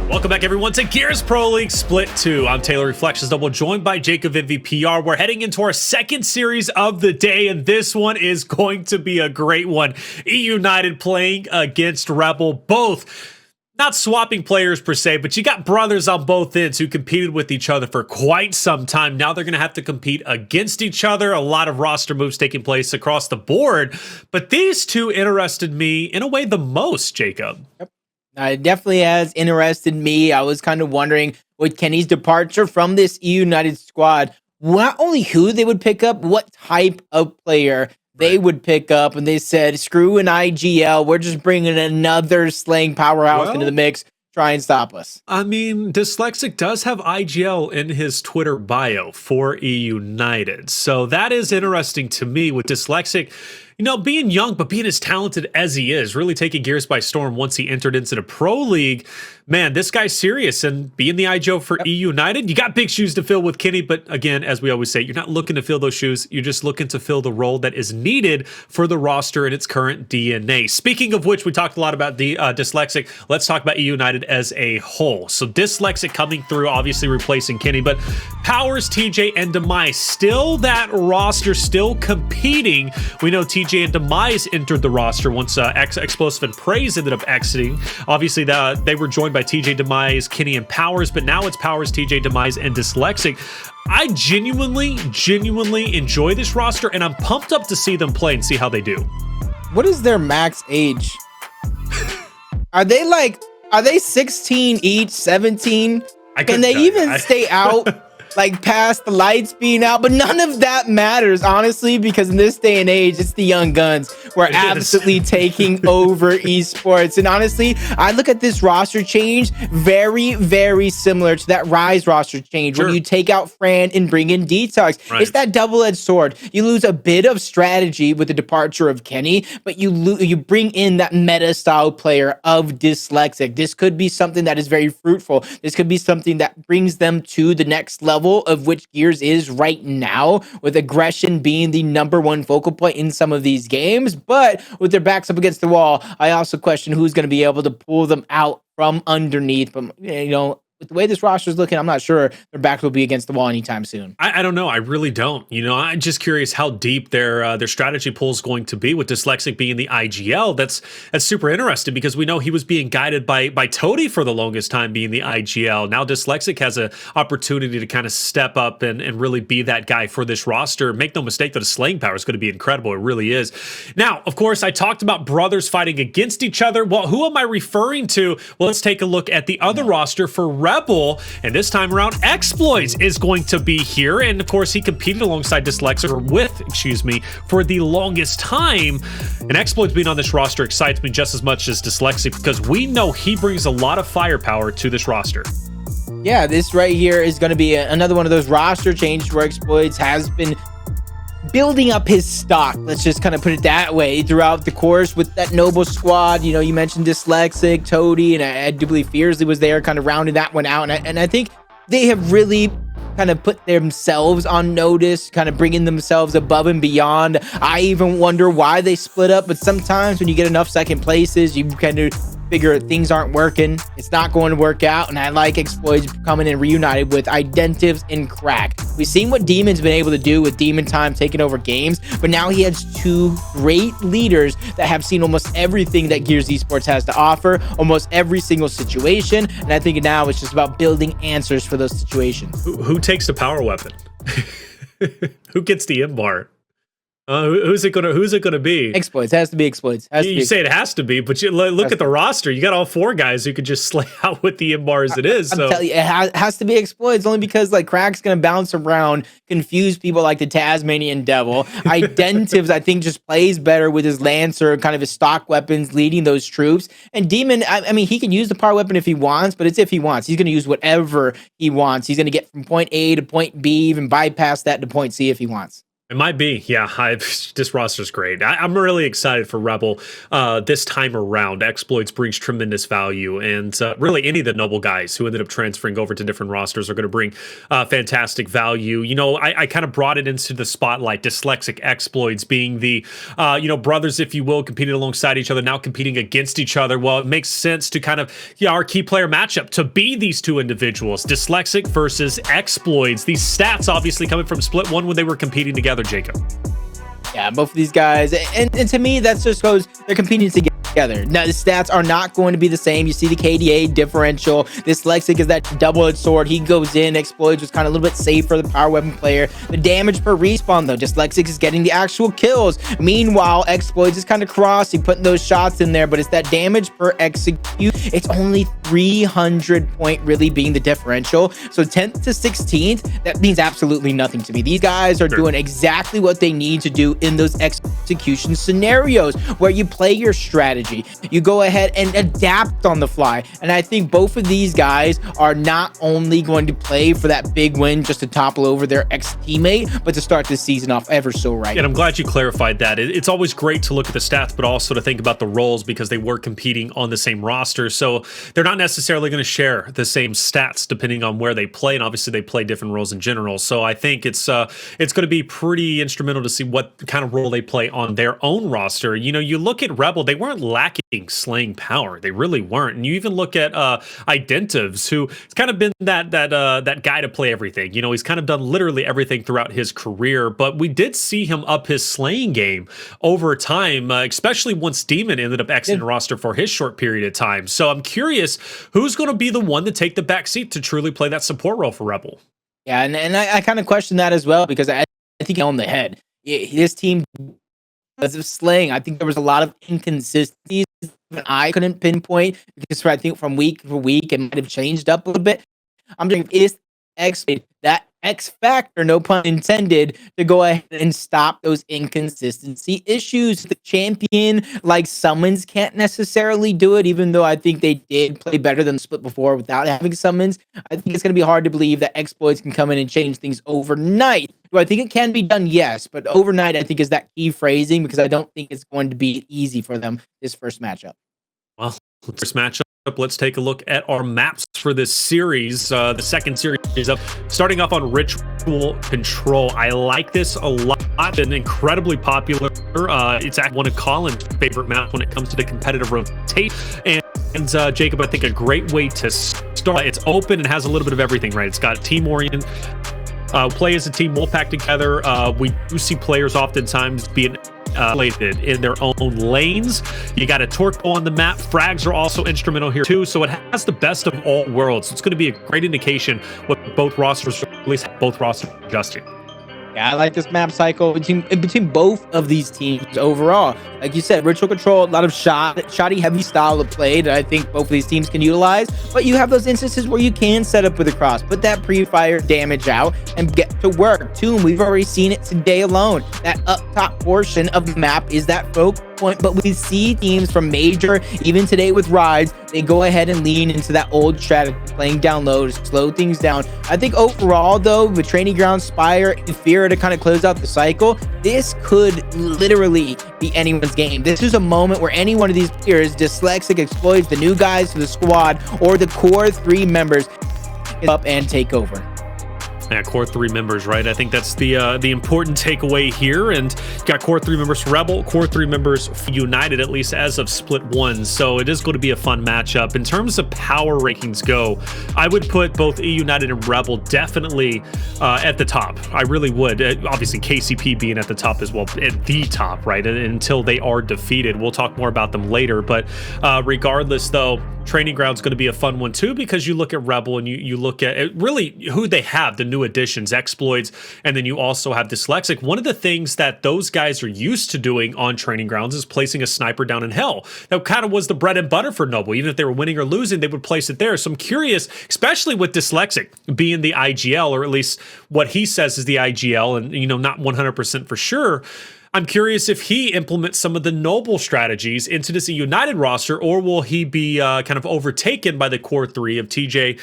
Welcome back, everyone, to Gears Pro League Split 2. I'm Taylor Reflections Double, joined by Jacob MVPR. We're heading into our second series of the day, and this one is going to be a great one. eUnited playing against Rebel, both not swapping players per se, but you got brothers on both ends who competed with each other for quite some time. Now they're going to have to compete against each other. A lot of roster moves taking place across the board, but these two interested me in a way the most, Jacob. Yep. It definitely has interested me. I was kind of wondering with Kenny's departure from this eUnited squad, not only who they would pick up, what type of player they would pick up. And they said, screw an IGL. We're just bringing another slaying powerhouse into the mix. Try and stop us. I mean, Dyslexic does have IGL in his Twitter bio for eUnited. So that is interesting to me with Dyslexic, you know, being young, but being as talented as he is, really taking Gears by storm once he entered into the Pro League. Man, this guy's serious, and being the IGL for eUnited, you got big shoes to fill with Kenny, but again, as we always say, you're not looking to fill those shoes, you're just looking to fill the role that is needed for the roster in its current DNA. Speaking of which, we talked a lot about the Dyslexic. Let's talk about eUnited as a whole. So Dyslexic coming through, obviously replacing Kenny, but Powerz, TJ, and Demise, still that roster, still competing. We know TJ and Demise entered the roster once Explosive and Praise ended up exiting. Obviously, they were joined by TJ, Demise, Kenny, and Powerz, but now it's Powerz, TJ, Demise, and Dyslexic. I genuinely enjoy this roster, and I'm pumped up to see them play and see how they do. What is their max age? Are they 16 each, 17? Can they even stay out like past the lights being out? But none of that matters, honestly, because in this day and age, it's the young guns. We're absolutely taking over esports. And honestly, I look at this roster change very similar to that Rise roster change, where you take out Fran and bring in Detox. It's that double-edged sword. You lose a bit of strategy with the departure of Kenny, but you bring in that meta style player of Dyslexic. This could be something that is very fruitful. This could be something that brings them to the next level of which Gears is right now, with aggression being the #1 focal point in some of these games. But with their backs up against the wall, I also question who's going to be able to pull them out from underneath. But, you know, with the way this roster is looking, I'm not sure their backs will be against the wall anytime soon. I don't know. I really don't. You know, I'm just curious how deep their strategy pool is going to be with Dyslexic being the IGL. That's super interesting, because we know he was being guided by Toady for the longest time being the IGL. Now Dyslexic has an opportunity to kind of step up and really be that guy for this roster. Make no mistake that his slaying power is going to be incredible. It really is. Now, of course, I talked about brothers fighting against each other. Well, who am I referring to? Well, let's take a look at the other roster for Rebel, and this time around Exploits is going to be here, and of course he competed alongside Dyslexic, or with, excuse me, for the longest time. And Exploits being on this roster excites me just as much as Dyslexic, because we know he brings a lot of firepower to this roster. Yeah, this right here is going to be another one of those roster changes where Exploits has been building up his stock, let's just kind of put it that way, throughout the course with that noble squad. You know, you mentioned Dyslexic, Toady, and I do believe Fiercely was there, kind of rounding that one out. And I think they have really kind of put themselves on notice, kind of bringing themselves above and beyond. I even wonder why they split up, but sometimes when you get enough second places, you kind of figure things aren't working, it's not going to work out. And I like Exploits coming in reunited with Identives and Crack. We've seen what Demon's been able to do with Demon Time taking over games, but now he has two great leaders that have seen almost everything that Gears Esports has to offer, almost every single situation. And I think now it's just about building answers for those situations. Who takes the power weapon? Who gets the M-bar? Who's it gonna be? Exploits. Has to be Exploits. You say it has to be, but you look at the roster. You got all four guys who could just slay out with the M-bar as it is. I'm telling you, it has to be Exploits, only because like Crack's gonna bounce around, confuse people like the Tasmanian Devil. Identives, I think, just plays better with his Lancer, kind of his stock weapons, leading those troops. And Demon, I mean, he can use the power weapon if he wants, but it's if he wants. He's gonna use whatever he wants. He's gonna get from point A to point B, even bypass that to point C if he wants. It might be, yeah. This roster's great. I'm really excited for Rebel this time around. Exploits brings tremendous value, and really any of the Noble guys who ended up transferring over to different rosters are going to bring fantastic value. You know, I kind of brought it into the spotlight. Dyslexic Exploits being the brothers, if you will, competing alongside each other, now competing against each other. Well, it makes sense to kind of our key player matchup to be these two individuals, Dyslexic versus Exploits. These stats obviously coming from Split 1 when they were competing together. Jacob. Yeah, both of these guys, and to me, that's just because they're competing together. Now, the stats are not going to be the same. You see the KDA differential. Dyslexic is that double-edged sword. He goes in, Exploits was kind of a little bit safer, the power weapon player. The damage per respawn, though, Dyslexic is getting the actual kills. Meanwhile, Exploits is kind of crossing, putting those shots in there, but it's that damage per execute. It's only 300 point really being the differential. So 10th to 16th, that means absolutely nothing to me. These guys are doing exactly what they need to do in those execution scenarios where you play your strategy. You go ahead and adapt on the fly. And I think both of these guys are not only going to play for that big win just to topple over their ex-teammate, but to start this season off ever so right. And I'm glad you clarified that. It's always great to look at the stats, but also to think about the roles because they were competing on the same roster. So they're not necessarily going to share the same stats depending on where they play. And obviously they play different roles in general. So I think it's going to be pretty instrumental to see what kind of role they play on their own roster. You know, you look at Rebel, they weren't lacking slaying power. They really weren't. And you even look at Identives, who has kind of been that guy to play everything. You know, he's kind of done literally everything throughout his career, but we did see him up his slaying game over time, especially once Demon ended up exiting the roster for his short period of time. So I'm curious who's going to be the one to take the back seat to truly play that support role for Rebel. Yeah, and I kind of question that as well, because I think on the head, his team, because of slaying, I think there was a lot of inconsistencies that I couldn't pinpoint, because I think from week to week it might have changed up a little bit. I'm thinking, is that X factor, no pun intended, to go ahead and stop those inconsistency issues? The champion like Summons can't necessarily do it, even though I think they did play better than Split before without having Summons. I think it's going to be hard to believe that Exploits can come in and change things overnight. Do I think it can be done? Yes, but overnight I think is that key phrasing, because I don't think it's going to be easy for them this first matchup. Well, first matchup, let's take a look at our maps for this series. The second series is up, starting off on Ritual Control. I like this a lot. Been incredibly popular. It's actually one of Colin's favorite maps when it comes to the competitive rotation. And Jacob, I think a great way to start. It's open and has a little bit of everything, right? It's got team orient. Play as a team, we'll pack together. We do see players oftentimes being isolated in their own lanes. You got a torque on the map. Frags are also instrumental here too. So it has the best of all worlds. It's going to be a great indication what both rosters, at least both rosters, are adjusting. Yeah, I like this map cycle between both of these teams overall. Like you said, Ritual Control, a lot of shoddy heavy style of play that I think both of these teams can utilize. But you have those instances where you can set up with a cross, put that pre-fire damage out, and get to work. Tomb, we've already seen it today alone. That up top portion of the map is that focal point, but we see teams from Major, even today with Rides, they go ahead and lean into that old strategy, playing down low to slow things down. I think overall, though, with Training Ground, Speyer, Ephyra to kind of close out the cycle, this could literally be anyone's game. This is a moment where any one of these players, Dyslexic, Exploits, the new guys to the squad, or the core 3 members, get up and take over. Yeah, core 3 members, right? I think that's the important takeaway here. And you got core 3 members for Rebel, core 3 members for United, at least as of Split 1. So it is going to be a fun matchup. In terms of power rankings go, I would put both eUnited and Rebel definitely at the top. I really would. Obviously, KCP being at the top as well, at the top, right? Until they are defeated. We'll talk more about them later. But regardless, though, Training Ground's going to be a fun one too, because you look at Rebel and you look at really who they have, the new additions, Exploits, and then you also have Dyslexic. One of the things that those guys are used to doing on Training Grounds is placing a sniper down in hell. That kind of was the bread and butter for Noble. Even if they were winning or losing, they would place it there. So I'm curious, especially with Dyslexic being the IGL, or at least what he says is the IGL, and not 100% for sure. I'm curious if he implements some of the noble strategies into this eUnited roster, or will he be kind of overtaken by the core three of TJ,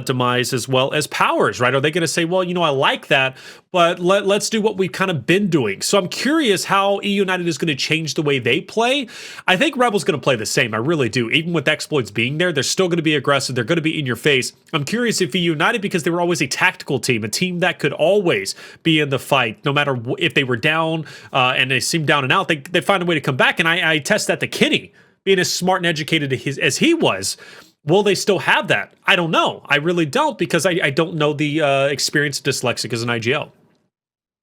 Demise, as well as Powerz, right? Are they going to say, well, I like that, but let's do what we've kind of been doing? So I'm curious how eUnited is going to change the way they play. I think Rebel's going to play the same. I really do. Even with exploits being there, they're still going to be aggressive. They're going to be in your face. I'm curious if eUnited, because they were always a tactical team, a team that could always be in the fight, no matter if they were down and they seemed down and out, they find a way to come back. And I test that to Kenny, being as smart and educated as he was. Will they still have that? I don't know. I really don't, because I don't know the experience of Dyslexic as an IGL.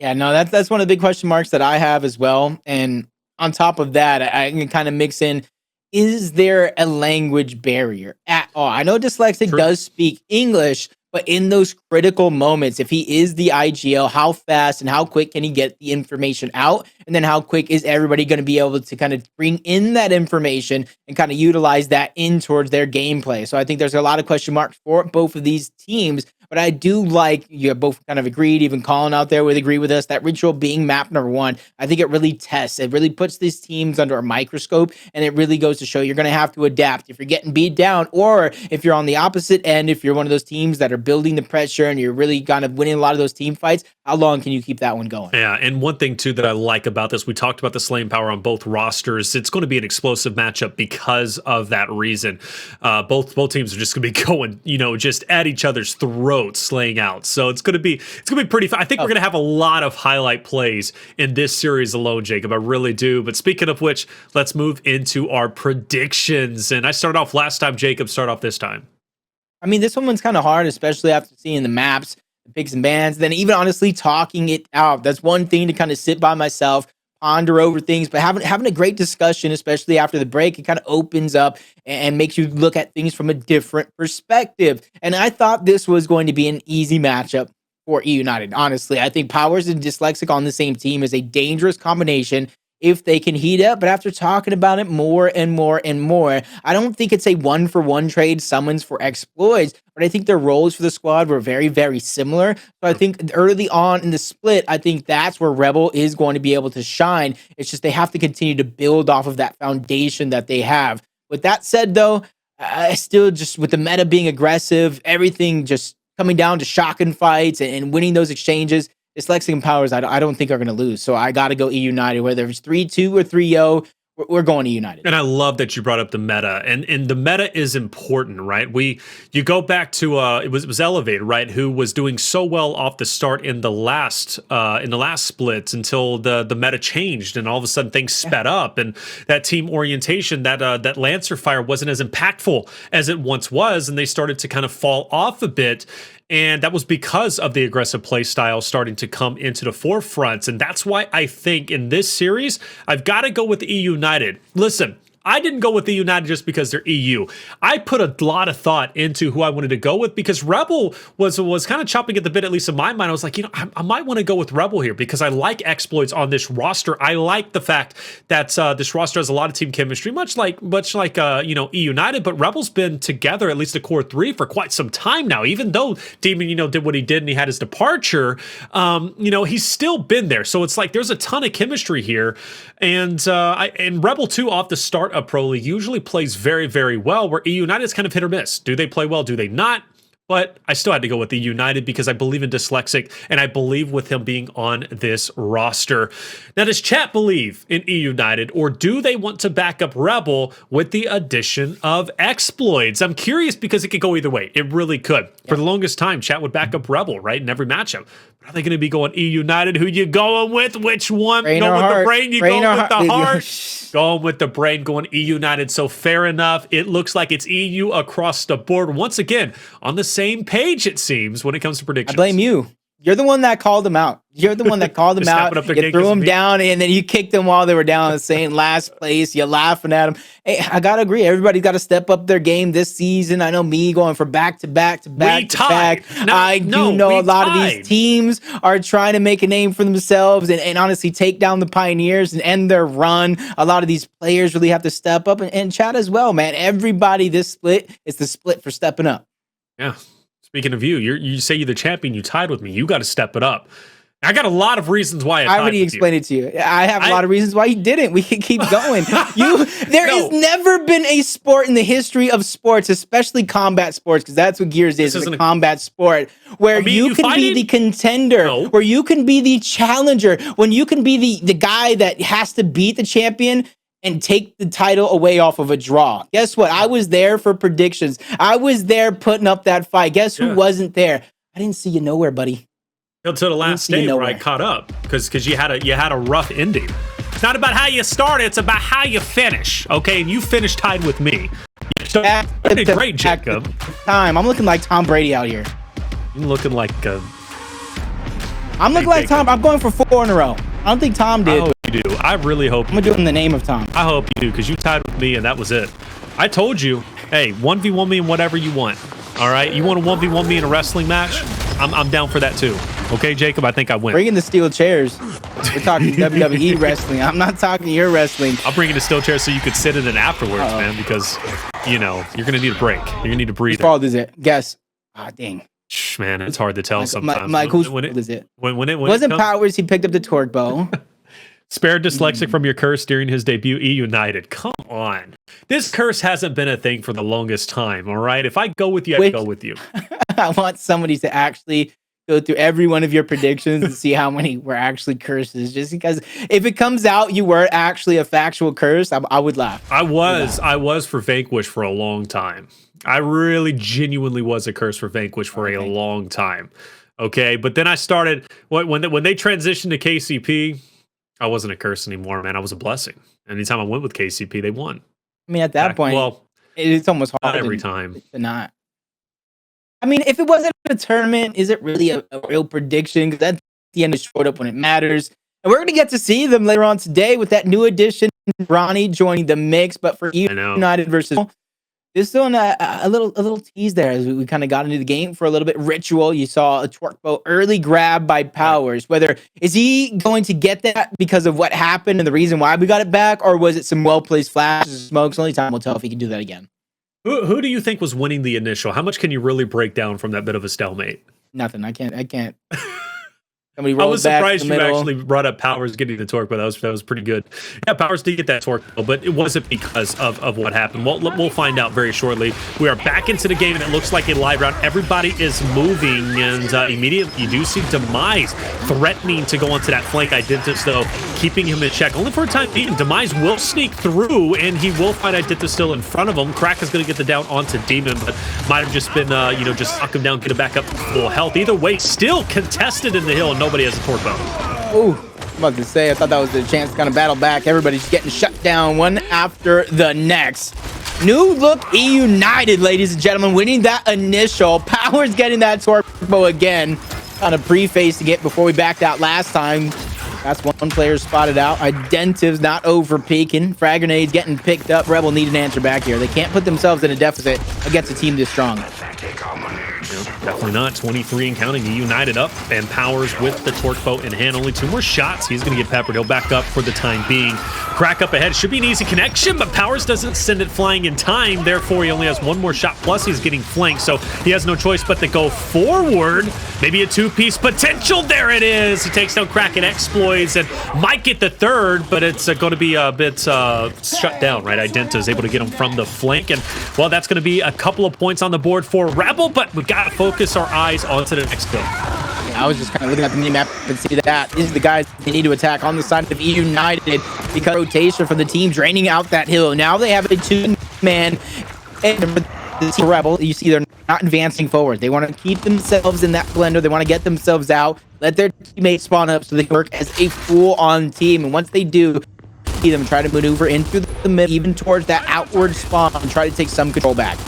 Yeah, no, that's one of the big question marks that I have as well. And on top of that, I can kind of mix in, is there a language barrier at all? I know Dyslexic does speak English, but in those critical moments, if he is the IGL, how fast and how quick can he get the information out? And then how quick is everybody going to be able to kind of bring in that information and kind of utilize that in towards their gameplay? So I think there's a lot of question marks for both of these teams. But I do like, you both kind of agreed, even Colin out there would agree with us, that Ritual being map number one. I think it really tests. It really puts these teams under a microscope, and it really goes to show you're going to have to adapt if you're getting beat down, or if you're on the opposite end, if you're one of those teams that are building the pressure and you're really kind of winning a lot of those team fights, how long can you keep that one going? Yeah, and one thing too that I like about this, we talked about the slaying power on both rosters. It's going to be an explosive matchup because of that reason. Both teams are just going to be going, just at each other's throats, slaying out. So it's going to be pretty fun. I think we're going to have a lot of highlight plays in this series alone, Jacob. I really do. But speaking of which, let's move into our predictions. And I started off last time. Jacob, start off this time. I mean, this one's kind of hard, especially after seeing the maps, the picks and bans, then even honestly talking it out. That's one thing to kind of sit by myself, ponder over things, but having a great discussion, especially after the break, it kind of opens up and makes you look at things from a different perspective. And I thought this was going to be an easy matchup for eUnited. Honestly, I think Powerz and Dyslexic on the same team is a dangerous combination if they can heat up. But after talking about it more and more and more, I don't think it's a one-for-one trade summons for exploits, but I think their roles for the squad were very, very similar. So I think early on in the split, I think that's where Rebel is going to be able to shine. It's just they have to continue to build off of that foundation that they have. With that said, though, I still just, with the meta being aggressive, everything just coming down to shotgun fights and winning those exchanges, Dyslexic and Powerz, I don't think are going to lose. So I got to go eUnited, whether it's 3-2 or 3-0. We're going eUnited. And I love that you brought up the meta, and the meta is important, right? You go back to it was Elevated, right, who was doing so well off the start in the last splits until the meta changed, and all of a sudden things sped up, and that team orientation, that Lancer fire wasn't as impactful as it once was, and they started to kind of fall off a bit. And that was because of the aggressive play style starting to come into the forefront. And that's why I think in this series, I've got to go with eUnited. Listen, I didn't go with eUnited just because they're EU. I put a lot of thought into who I wanted to go with, because Rebel was kind of chopping at the bit, at least in my mind. I was like, I might want to go with Rebel here because I like exploits on this roster. I like the fact that this roster has a lot of team chemistry, much like eUnited, but Rebel's been together, at least the core three, for quite some time now. Even though Demon, did what he did and he had his departure, he's still been there. So it's like there's a ton of chemistry here. And Rebel too, off the start of Pro League, usually plays very, very well, where eUnited is kind of hit or miss. Do they play well? Do they not? But I still had to go with eUnited because I believe in Dyslexic, and I believe with him being on this roster. Now, does chat believe in eUnited, or do they want to back up Rebel with the addition of exploits? I'm curious because it could go either way. It really could. Yeah. For the longest time, chat would back up Rebel, right, in every matchup. But are they going to be going eUnited? Who you going with? Which one? Brain going with heart. The brain? You brain going with the heart? Going with the brain, going eUnited. So fair enough. It looks like it's EU across the board. Once again, on the same page, it seems, when it comes to predictions. I blame you. You're the one that called them out. You're the one that called them out. You threw them down, and then you kicked them while they were down, saying last place. You're laughing at them. Hey, I got to agree. Everybody's got to step up their game this season. I know me going for back to back to back to back. I do know a lot of these teams are trying to make a name for themselves and honestly take down the Pioneers and end their run. A lot of these players really have to step up, and chat as well, man. Everybody this split is the split for stepping up. Yeah. Speaking of you say you're the champion, you tied with me. You got to step it up. I got a lot of reasons why I already explained it to you. I have a lot of reasons why you didn't. We can keep going. There has never been a sport in the history of sports, especially combat sports, because that's what Gears is, a combat sport, where you can be the contender, where you can be the challenger, when you can be the guy that has to beat the champion and take the title away off of a draw. Guess what? I was there for predictions. I was there putting up that fight. Guess who wasn't there? I didn't see you nowhere, buddy. Until the last day where I caught up, because you had a rough ending. It's not about how you start; it's about how you finish. Okay, and you finished tied with me. You did great, Jacob. I'm looking like Tom Brady out here. You're looking like I'm looking like Tom. I'm going for 4 in a row. I don't think Tom did. I hope you do. I really hope. I'm gonna do it in the name of Tom. I hope you do, because you tied with me, and that was it. I told you, hey, 1v1 me and whatever you want. All right, you want to 1v1 me in a wrestling match? I'm down for that too. Okay, Jacob, I think I win. Bring in the steel chairs. We're talking WWE wrestling. I'm not talking your wrestling. I'll bring in the steel chair so you could sit in it afterwards, man, because, you know, you're going to need a break. You're going to need to breathe. Whose fault is it? Guess. Ah, dang. Man, it's hard to tell sometimes. Mike, whose fault is it? When it wasn't Powerz, he picked up the torque bow. Spared dyslexic from your curse during his debut, eUnited. Come on. This curse hasn't been a thing for the longest time, all right? If I go with you, I go with you. I want somebody to actually go through every one of your predictions and see how many were actually curses. Just because if it comes out you were actually a factual curse, I would laugh. I was for Vanquish for a long time. I really genuinely was a curse for Vanquish for a long time. Okay, but then I started when they transitioned to KCP, I wasn't a curse anymore, man. I was a blessing. Anytime I went with KCP, they won. I mean, at that point, well, it's almost hard not every time to not. I mean, if it wasn't a tournament, is it really a real prediction? Because at the end, it showed up when it matters. And we're going to get to see them later on today with that new addition, Ronnie joining the mix. But for eUnited versus, just doing a little tease there as we kind of got into the game for a little bit. Ritual, you saw a torque bow early grab by Powerz. Whether is he going to get that because of what happened and the reason why we got it back, or was it some well-placed flashes and smokes? Only time will tell if he can do that again. Who do you think was winning the initial? How much can you really break down from that bit of a stalemate? Nothing. I can't. I was surprised you actually brought up Powerz getting the torque, but that was pretty good. Yeah, Powerz did get that torque, but it wasn't because of what happened. We'll find out very shortly. We are back into the game, and it looks like a live round. Everybody is moving, and immediately you do see Demise threatening to go onto that flank. Identitas, though, keeping him in check. Only for a time being. Demise will sneak through, and he will find Identitas still in front of him. Crack is going to get the down onto Demon, but might have just been, just knock him down, get him back up to full health. Either way, still contested in the hill, and nobody has a torque bow. Oh, I'm about to say, I thought that was the chance to kind of battle back. Everybody's getting shut down one after the next. New look eUnited, ladies and gentlemen, winning that initial. Powerz getting that torque bow again. Kind of prefacing it before we backed out last time. That's one player spotted out. Identiv's not over peaking. Frag grenades getting picked up. Rebel need an answer back here. They can't put themselves in a deficit against a team this strong. Definitely not. 23 and counting. eUnited up, and Powerz with the torque bow in hand. Only 2 more shots. He's going to get peppered. He'll back up for the time being. Crack up ahead. Should be an easy connection, but Powerz doesn't send it flying in time. Therefore, he only has 1 more shot. Plus, he's getting flanked, so he has no choice but to go forward. Maybe a 2-piece potential. There it is. He takes down Crack and exploits and might get the 3rd, but it's going to be a bit shut down, right? Identa is able to get him from the flank, and, well, that's going to be a couple of points on the board for Rebel, but we've got to focus our eyes onto the next kill. Yeah, I was just kind of looking at the minimap and see that these are the guys they need to attack on the side of eUnited because rotation from the team draining out that hill. Now they have a 2-man and the Rebel. You see they're not advancing forward. They want to keep themselves in that blender. They want to get themselves out, let their teammates spawn up so they can work as a full-on team. And once they do, see them try to maneuver in through the middle, even towards that outward spawn, and try to take some control back.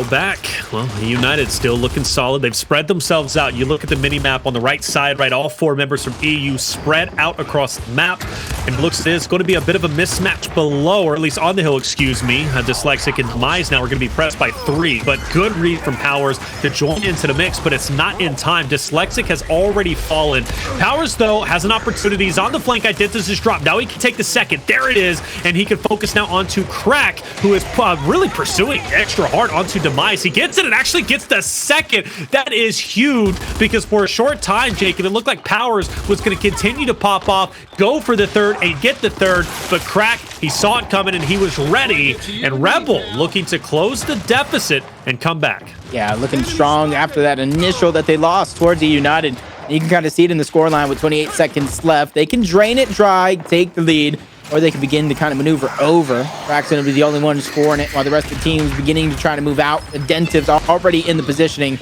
Back. Well, eUnited still looking solid. They've spread themselves out. You look at the mini-map on the right side, right? All 4 members from EU spread out across the map. And it looks like it's going to be a bit of a mismatch below, or at least on the hill, excuse me. Dyslexic and Demise now are going to be pressed by 3. But good read from Powerz to join into the mix, but it's not in time. Dyslexic has already fallen. Powerz, though, has an opportunity. He's on the flank. Identitas is dropped. Now he can take the 2nd. There it is. And he can focus now onto Crack, who is really pursuing extra hard onto to Demise. He gets it and actually gets the second. That is huge because for a short time, Jacob, it looked like Powerz was going to continue to pop off, go for the third, and get the third. But Crack, he saw it coming and he was ready. And Rebel looking to close the deficit and come back. Yeah, looking strong after that initial that they lost towards eUnited. You can kind of see it in the scoreline with 28 seconds left. They can drain it dry, take the lead, or they can begin to kind of maneuver over. Crack's going to be the only one scoring it while the rest of the team is beginning to try to move out. Adentive's already in the positioning.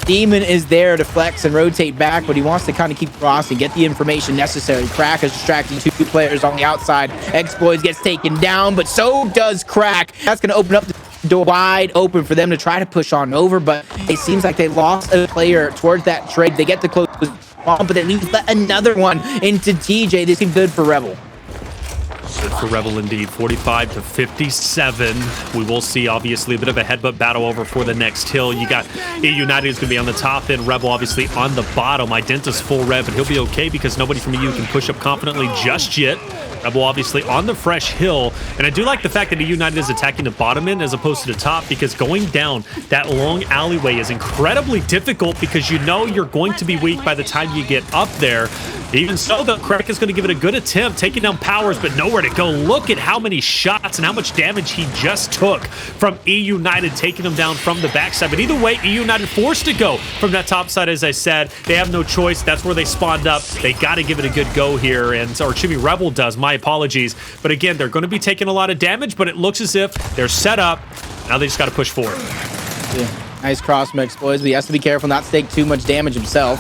Demon is there to flex and rotate back, but he wants to kind of keep crossing, get the information necessary. Crack is distracting two players on the outside. Exploits gets taken down, but so does Crack. That's going to open up the door wide open for them to try to push on over, but it seems like they lost a player towards that trade. They get the close bomb, but they let another one into TJ. This seems good for Rebel. Good for Rebel indeed. 45 to 57. We will see obviously a bit of a headbutt battle over for the next hill. You got eUnited is going to be on the top end, Rebel obviously on the bottom. Identa's full rev, but he'll be okay because nobody from EU can push up confidently just yet. Rebel obviously on the fresh hill, and I do like the fact that eUnited is attacking the bottom end as opposed to the top, because going down that long alleyway is incredibly difficult because you know you're going to be weak by the time you get up there. Even so, though, Crack is going to give it a good attempt, taking down Powerz, but nowhere to go. Look at how many shots and how much damage he just took from eUnited, taking him down from the backside. But either way, eUnited forced to go from that top side, as I said. They have no choice. That's where they spawned up. They got to give it a good go here, and or Chavii Rebel does. My apologies. But again, they're going to be taking a lot of damage, but it looks as if they're set up. Now they just got to push forward. Yeah. Nice cross from Exploits, but he has to be careful not to take too much damage himself.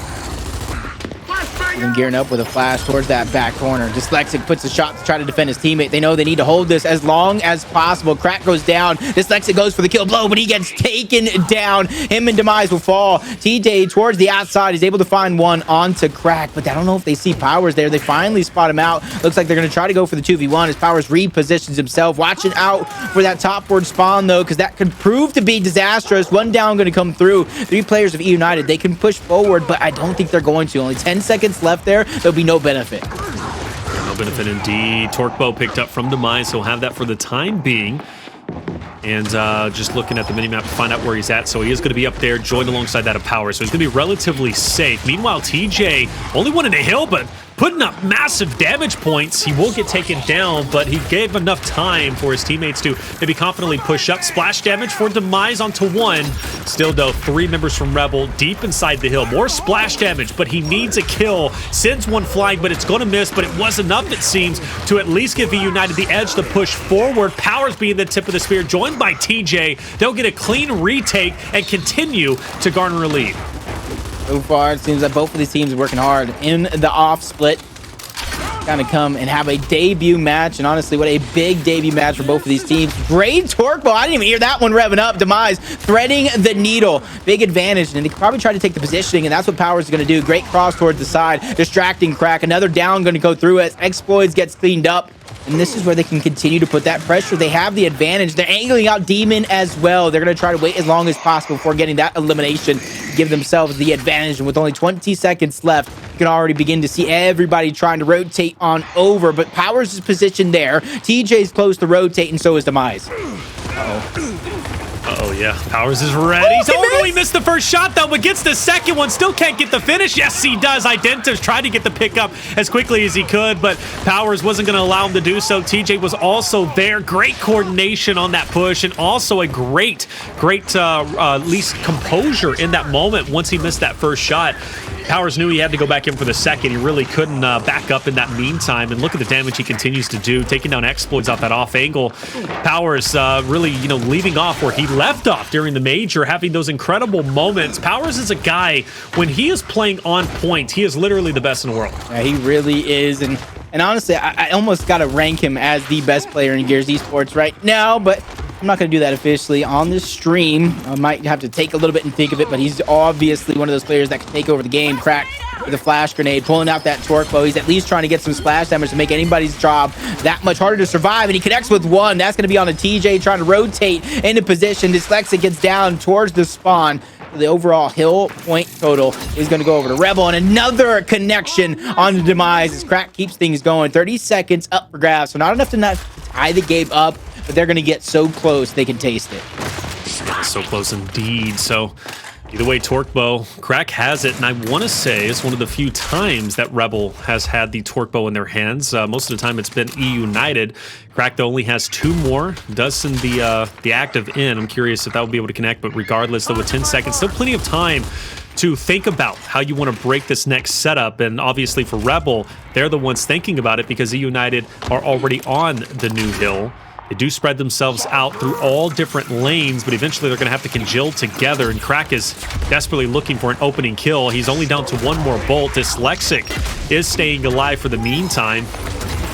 And gearing up with a flash towards that back corner. Dyslexic puts a shot to try to defend his teammate. They know they need to hold this as long as possible. Crack goes down. Dyslexic goes for the kill blow, but he gets taken down. Him and Demise will fall. TJ towards the outside. He's able to find one onto Crack, but I don't know if they see Powerz there. They finally spot him out. Looks like they're going to try to go for the 2v1 as Powerz repositions himself. Watching out for that top board spawn, though, because that could prove to be disastrous. One down going to come through. 3 players of eUnited. They can push forward, but I don't think they're going to. Only 10 seconds left there. There'll be no benefit. No benefit indeed. Torque bow picked up from Demise. He'll have that for the time being. And just looking at the minimap to find out where he's at. So he is going to be up there, joined alongside that of Powerz. So he's going to be relatively safe. Meanwhile, TJ only wanted a hill, but putting up massive damage points. He will get taken down, but he gave enough time for his teammates to maybe confidently push up. Splash damage for Demise onto one. Still, though, 3 members from Rebel deep inside the hill. More splash damage, but he needs a kill. Sends one flying, but it's going to miss, but it was enough, it seems, to at least give eUnited the edge to push forward. Powerz being the tip of the spear, joined by TJ. They'll get a clean retake and continue to garner a lead. So far, it seems like both of these teams are working hard in the off split. Kind of come and have a debut match, and honestly, what a big debut match for both of these teams. Great torque bow. I didn't even hear that one revving up. Demise threading the needle. Big advantage, and they could probably try to take the positioning, and that's what Powerz is going to do. Great cross towards the side, distracting Crack. Another down going to go through as Exploits gets cleaned up. And this is where they can continue to put that pressure. They have the advantage. They're angling out Demon as well. They're going to try to wait as long as possible before getting that elimination, give themselves the advantage. And with only 20 seconds left, you can already begin to see everybody trying to rotate on over. But Powerz is positioned there. TJ's close to rotate, and so is Demise. Oh yeah, Powerz is ready. Oh, he missed the first shot, though, but gets the second one. Still can't get the finish. Yes, he does. Identa's tried to get the pickup as quickly as he could, but Powerz wasn't going to allow him to do so. TJ was also there. Great coordination on that push, and also a great least composure in that moment once he missed that first shot. Powerz knew he had to go back in for the second. He really couldn't back up in that meantime, and look at the damage he continues to do, taking down Exploits off that off angle. Powerz really, leaving off where he left off during the major, having those incredible moments. Powerz is a guy, when he is playing on point, he is literally the best in the world. Yeah, he really is, and honestly, I almost got to rank him as the best player in Gears Esports right now, but I'm not going to do that officially on this stream. I might have to take a little bit and think of it, but he's obviously one of those players that can take over the game. Crack with a flash grenade, pulling out that torque bow. He's at least trying to get some splash damage to make anybody's job that much harder to survive, and he connects with one. That's going to be on a TJ trying to rotate into position. Dyslexic gets down towards the spawn. The overall hill point total is going to go over to Rebel, and another connection on the Demise as Crack keeps things going. 30 seconds up for grabs, so not enough to not tie the game up, but they're going to get so close they can taste it. Yeah, so close indeed. So either way, Torque Bow, Crack has it, and I want to say it's one of the few times that Rebel has had the Torque Bow in their hands. Most of the time it's been eUnited. Crack, though, only has 2 more. Does send the active in. I'm curious if that will be able to connect, but regardless, though, with 10 seconds, still plenty of time to think about how you want to break this next setup. And obviously for Rebel, they're the ones thinking about it because eUnited are already on the new hill. They do spread themselves out through all different lanes, but eventually they're going to have to congeal together, and Crack is desperately looking for an opening kill. He's only down to 1 more bolt. Dyslexic is staying alive for the meantime.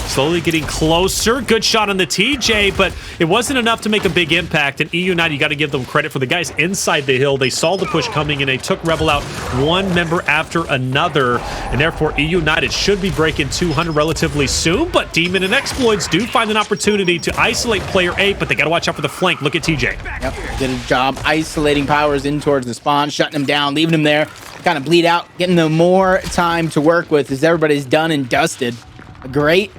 Slowly getting closer. Good shot on the TJ, but it wasn't enough to make a big impact. And eUnited, you got to give them credit for the guys inside the hill. They saw the push coming, and they took Rebel out one member after another. And therefore, eUnited should be breaking 200 relatively soon. But Demon and Exploits do find an opportunity to isolate player 8, but they got to watch out for the flank. Look at TJ. Yep, did a job isolating Powerz in towards the spawn, shutting him down, leaving him there, kind of bleed out, getting them more time to work with as everybody's done and dusted. A great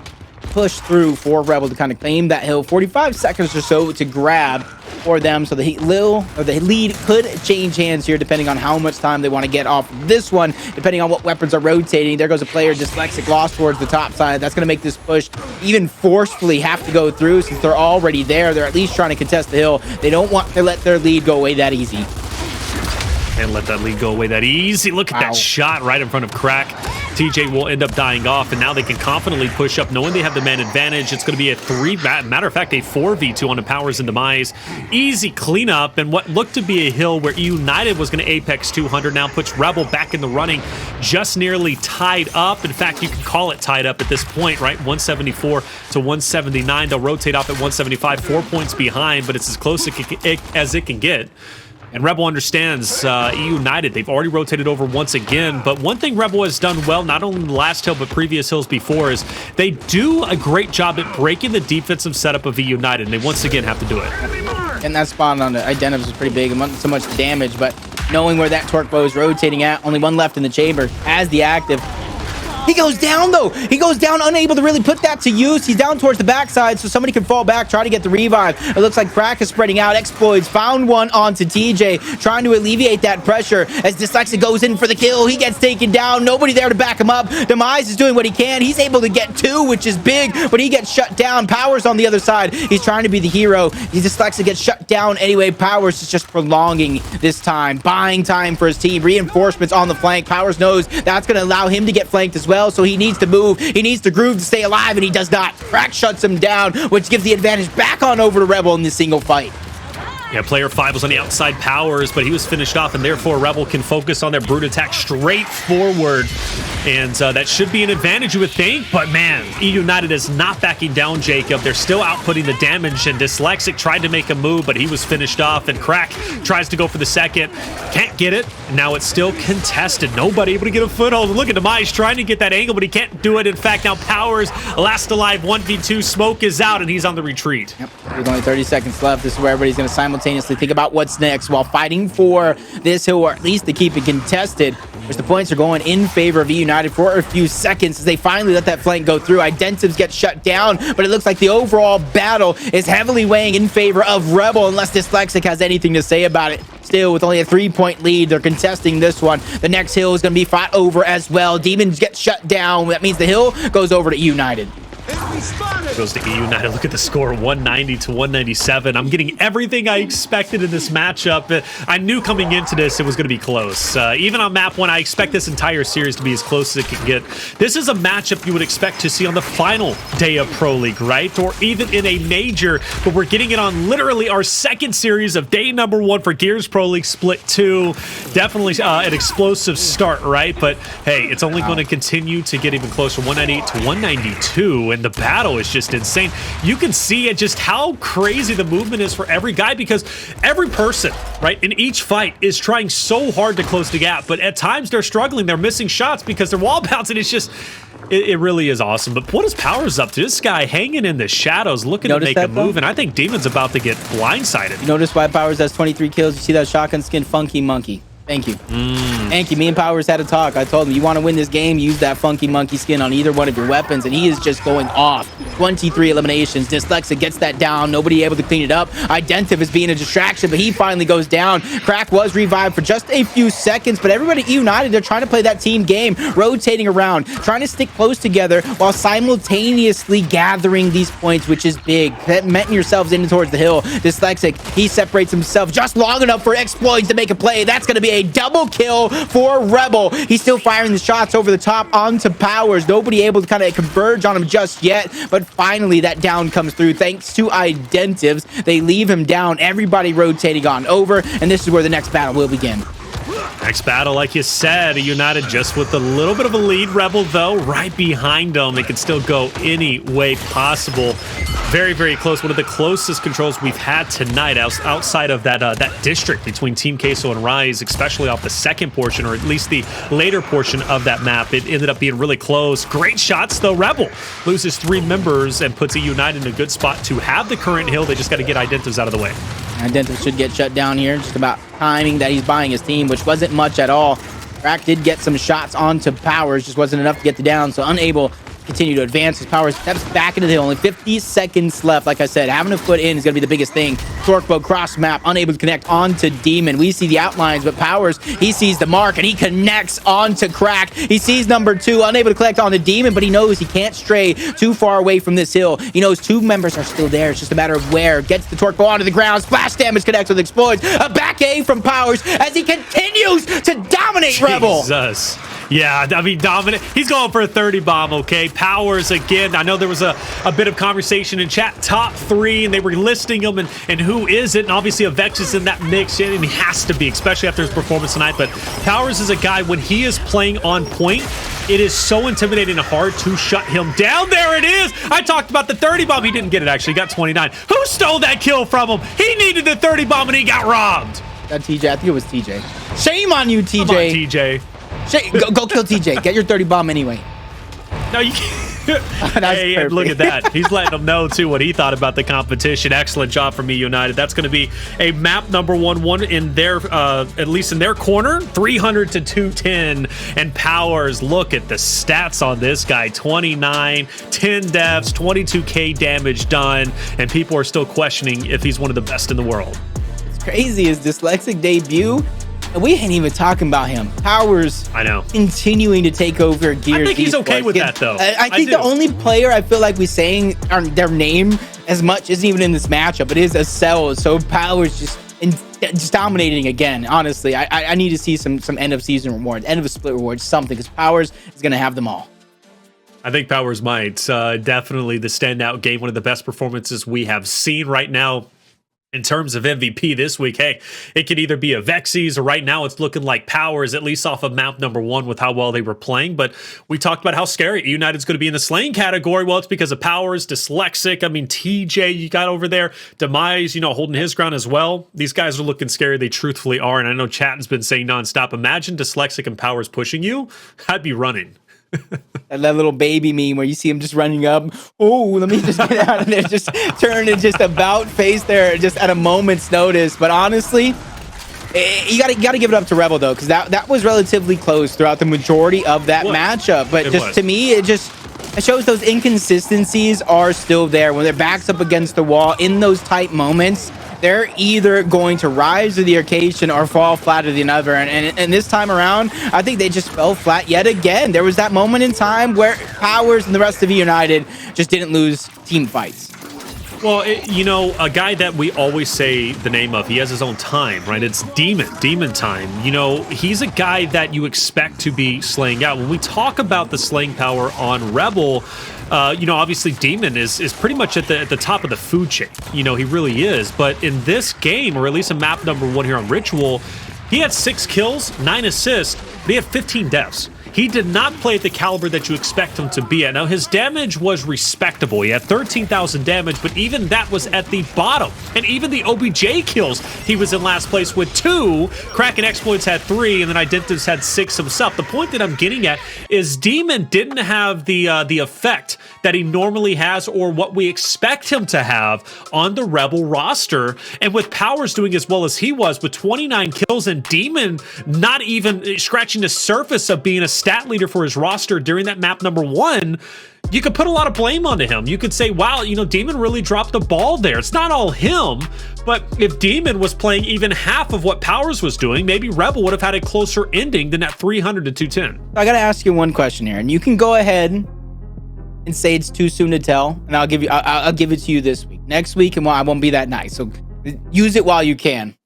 push through for Rebel to kind of claim that hill. 45 seconds or so to grab for them, so the lead could change hands here depending on how much time they want to get off this one, depending on what weapons are rotating. There goes a player, Dyslexic, lost towards the top side. That's going to make this push even forcefully have to go through since they're already there. They're at least trying to contest the hill. They don't want to let their lead go away that easy. And let that lead go away that easy. Look at that shot right in front of Crack. TJ will end up dying off, and now they can confidently push up, knowing they have the man advantage. It's going to be a matter of fact, a 4v2 on the Powerz and Demise. Easy cleanup, and what looked to be a hill where eUnited was going to apex 200 now puts Rebel back in the running, just nearly tied up. In fact, you can call it tied up at this point, right? 174 to 179. They'll rotate off at 175, 4 points behind, but it's as close as it can get. And Rebel understands eUnited. They've already rotated over once again. But one thing Rebel has done well, not only the last hill, but previous hills before, is they do a great job at breaking the defensive setup of eUnited. And they once again have to do it. And that spawn on the Identivs was pretty big. It wasn't so much damage, but knowing where that Torque Bow is rotating at, only 1 left in the chamber as the active. He goes down, though. He goes down, unable to really put that to use. He's down towards the backside, so somebody can fall back, try to get the revive. It looks like Crack is spreading out. Exploits found one onto TJ, trying to alleviate that pressure as Dyslexic goes in for the kill. He gets taken down. Nobody there to back him up. Demise is doing what he can. He's able to get 2, which is big, but he gets shut down. Powerz on the other side. He's trying to be the hero. Dyslexic gets shut down anyway. Powerz is just prolonging this time, buying time for his team. Reinforcements on the flank. Powerz knows that's going to allow him to get flanked as well, so he needs to move. He needs to groove to stay alive, and he does not. Crack shuts him down, which gives the advantage back on over to Rebel in this single fight. Yeah, player 5 was on the outside Powerz, but he was finished off, and therefore Rebel can focus on their brute attack straight forward. And that should be an advantage, you would think. But man, eUnited is not backing down, Jacob. They're still outputting the damage, and Dyslexic tried to make a move, but he was finished off. And Crack tries to go for the second. Can't get it. Now it's still contested. Nobody able to get a foothold. Look at Demise trying to get that angle, but he can't do it. In fact, now Powerz, last alive, 1v2. Smoke is out, and he's on the retreat. Yep. There's only 30 seconds left. This is where everybody's going to simultaneously think about what's next while fighting for this hill, or at least to keep it contested. Which the points are going in favor of eUnited for a few seconds as they finally let that flank go through. Identivs get shut down, but it looks like the overall battle is heavily weighing in favor of Rebel, unless Dyslexic has anything to say about it. Still, with only a 3-point lead, they're contesting this one. The next hill is going to be fought over as well. Demons get shut down. That means the hill goes over to eUnited. Goes to eUnited. Look at the score, 190 to 197. I'm getting everything I expected in this matchup. I knew coming into this it was going to be close. Even on map 1, I expect this entire series to be as close as it can get. This is a matchup you would expect to see on the final day of Pro League, right? Or even in a major, but we're getting it on literally our second series of day number 1 for Gears Pro League Split 2. Definitely an explosive start, right? But hey, it's only going to continue to get even closer, 198 to 192, and the battle is just insane. You can see just how crazy the movement is for every guy, because every person, right, in each fight is trying so hard to close the gap, but at times they're struggling. They're missing shots because they're wall bouncing. It's just, it really is awesome. But what is Powerz up to? This guy hanging in the shadows, looking to make a move, and I think Demon's about to get blindsided. You notice why Powerz has 23 kills? You see that shotgun skin funky monkey. Thank you. Thank you. Me and Powerz had a talk. I told him, you want to win this game, use that funky monkey skin on either one of your weapons. And he is just going off. 23 eliminations. Dyslexic gets that down. Nobody able to clean it up. Identiv is being a distraction, but he finally goes down. Crack was revived for just a few seconds, but everybody at eUnited, they're trying to play that team game, rotating around, trying to stick close together while simultaneously gathering these points, which is big. Metting yourselves in towards the hill. Dyslexic, he separates himself just long enough for Exploits to make a play. That's going to be a double kill for Rebel. He's still firing the shots over the top onto Powerz. Nobody able to kind of converge on him just yet, but finally that down comes through thanks to Identivs. They leave him down. Everybody rotating on over, and this is where the next battle will begin. Next battle, like you said, United just with a little bit of a lead. Rebel, though, right behind them. It could still go any way possible. Very, very close. One of the closest controls we've had tonight outside of that that district between Team Queso and Rise, especially off the second portion, or at least the later portion of that map. It ended up being really close. Great shots, though. Rebel loses 3 members and puts eUnited in a good spot to have the current hill. They just got to get Identivs out of the way. Identiv should get shut down here. Just about timing that he's buying his team, which wasn't much at all. Crack did get some shots onto Powerz, just wasn't enough to get the down, so unable to continue to advance. His Powerz steps back into the hill. Only 50 seconds left. Like I said, having a foot in is going to be the biggest thing. Torquebow cross map, unable to connect onto Demon. We see the outlines, but Powerz, he sees the mark and he connects onto Crack. He sees number 2, unable to connect on the Demon, but he knows he can't stray too far away from this hill. He knows 2 members are still there. It's just a matter of where. Gets the Torquebow onto the ground. Splash damage connects with Exploits. A back A from Powerz as he continues to dominate Rebel. Jesus. Yeah, I mean, dominant. He's going for a 30 bomb, okay? Powerz again. I know there was a bit of conversation in chat. Top 3, and they were listing them, and who is it? And obviously, a Vex is in that mix, and he has to be, especially after his performance tonight. But Powerz is a guy, when he is playing on point, it is so intimidating and hard to shut him down. There it is. I talked about the 30 bomb. He didn't get it, actually. He got 29. Who stole that kill from him? He needed the 30 bomb, and he got robbed. That TJ, I think it was TJ. Shame on you, TJ. Come on, TJ. Go kill TJ. Get your 30 bomb anyway. No, you can't. Hey, look at that. He's letting them know, too, what he thought about the competition. Excellent job from eUnited. That's going to be a map number 1 in their, at least in their corner, 300 to 210. And Powerz, look at the stats on this guy. 29, 10 deaths, 22k damage done. And people are still questioning if he's one of the best in the world. It's crazy. His Dyslexic debut. And we ain't even talking about him. Powerz, I know, continuing to take over Gears. I think he's okay with that, though. I think the only player I feel like we're saying their name as much isn't even in this matchup. It is a cell. So Powerz just dominating again. Honestly, I need to see some end of season reward, end of a split reward, something, because Powerz is gonna have them all. I think Powerz might. Definitely the standout game, one of the best performances we have seen right now. In terms of MVP this week, hey, it could either be a Vexies, or right now it's looking like Powerz, at least off of map number 1 with how well they were playing. But we talked about how scary United's going to be in the slaying category. Well, it's because of Powerz, Dyslexic. I mean, TJ, you got over there. Demise, holding his ground as well. These guys are looking scary. They truthfully are. And I know chat has been saying nonstop, imagine Dyslexic and Powerz pushing you. I'd be running. That little baby meme where you see him just running up. Oh, let me just get out of there. Just turn and just about face there just at a moment's notice. But honestly, you gotta give it up to Rebel, though, because that was relatively close throughout the majority of that matchup. But to me, it shows those inconsistencies are still there. When their back's up against the wall in those tight moments, they're either going to rise to the occasion or fall flat to the another. And this time around, I think they just fell flat yet again. There was that moment in time where Powerz and the rest of eUnited just didn't lose team fights. Well, a guy that we always say the name of, he has his own time, right? It's Demon time. He's a guy that you expect to be slaying out. When we talk about the slaying power on Rebel, obviously Demon is pretty much at the top of the food chain. He really is. But in this game, or at least in map number 1 here on Ritual, he had 6 kills, 9 assists, but he had 15 deaths. he did not play at the caliber that you expect him to be at. Now, his damage was respectable. He had 13,000 damage, but even that was at the bottom. And even the OBJ kills, he was in last place with 2. Kraken Exploits had 3, and then Identives had 6 himself. The point that I'm getting at is Demon didn't have the effect that he normally has, or what we expect him to have on the Rebel roster. And with Powerz doing as well as he was, with 29 kills, and Demon not even scratching the surface of being a stat leader for his roster during that map number 1, you could put a lot of blame onto him. You could say, wow, you know, Demon really dropped the ball there. It's not all him, but if Demon was playing even half of what Powerz was doing, maybe Rebel would have had a closer ending than that 300 to 210. I got to ask you one question here, and you can go ahead and say it's too soon to tell, and I'll give it to you this week. Next week, and I won't be that nice, so use it while you can.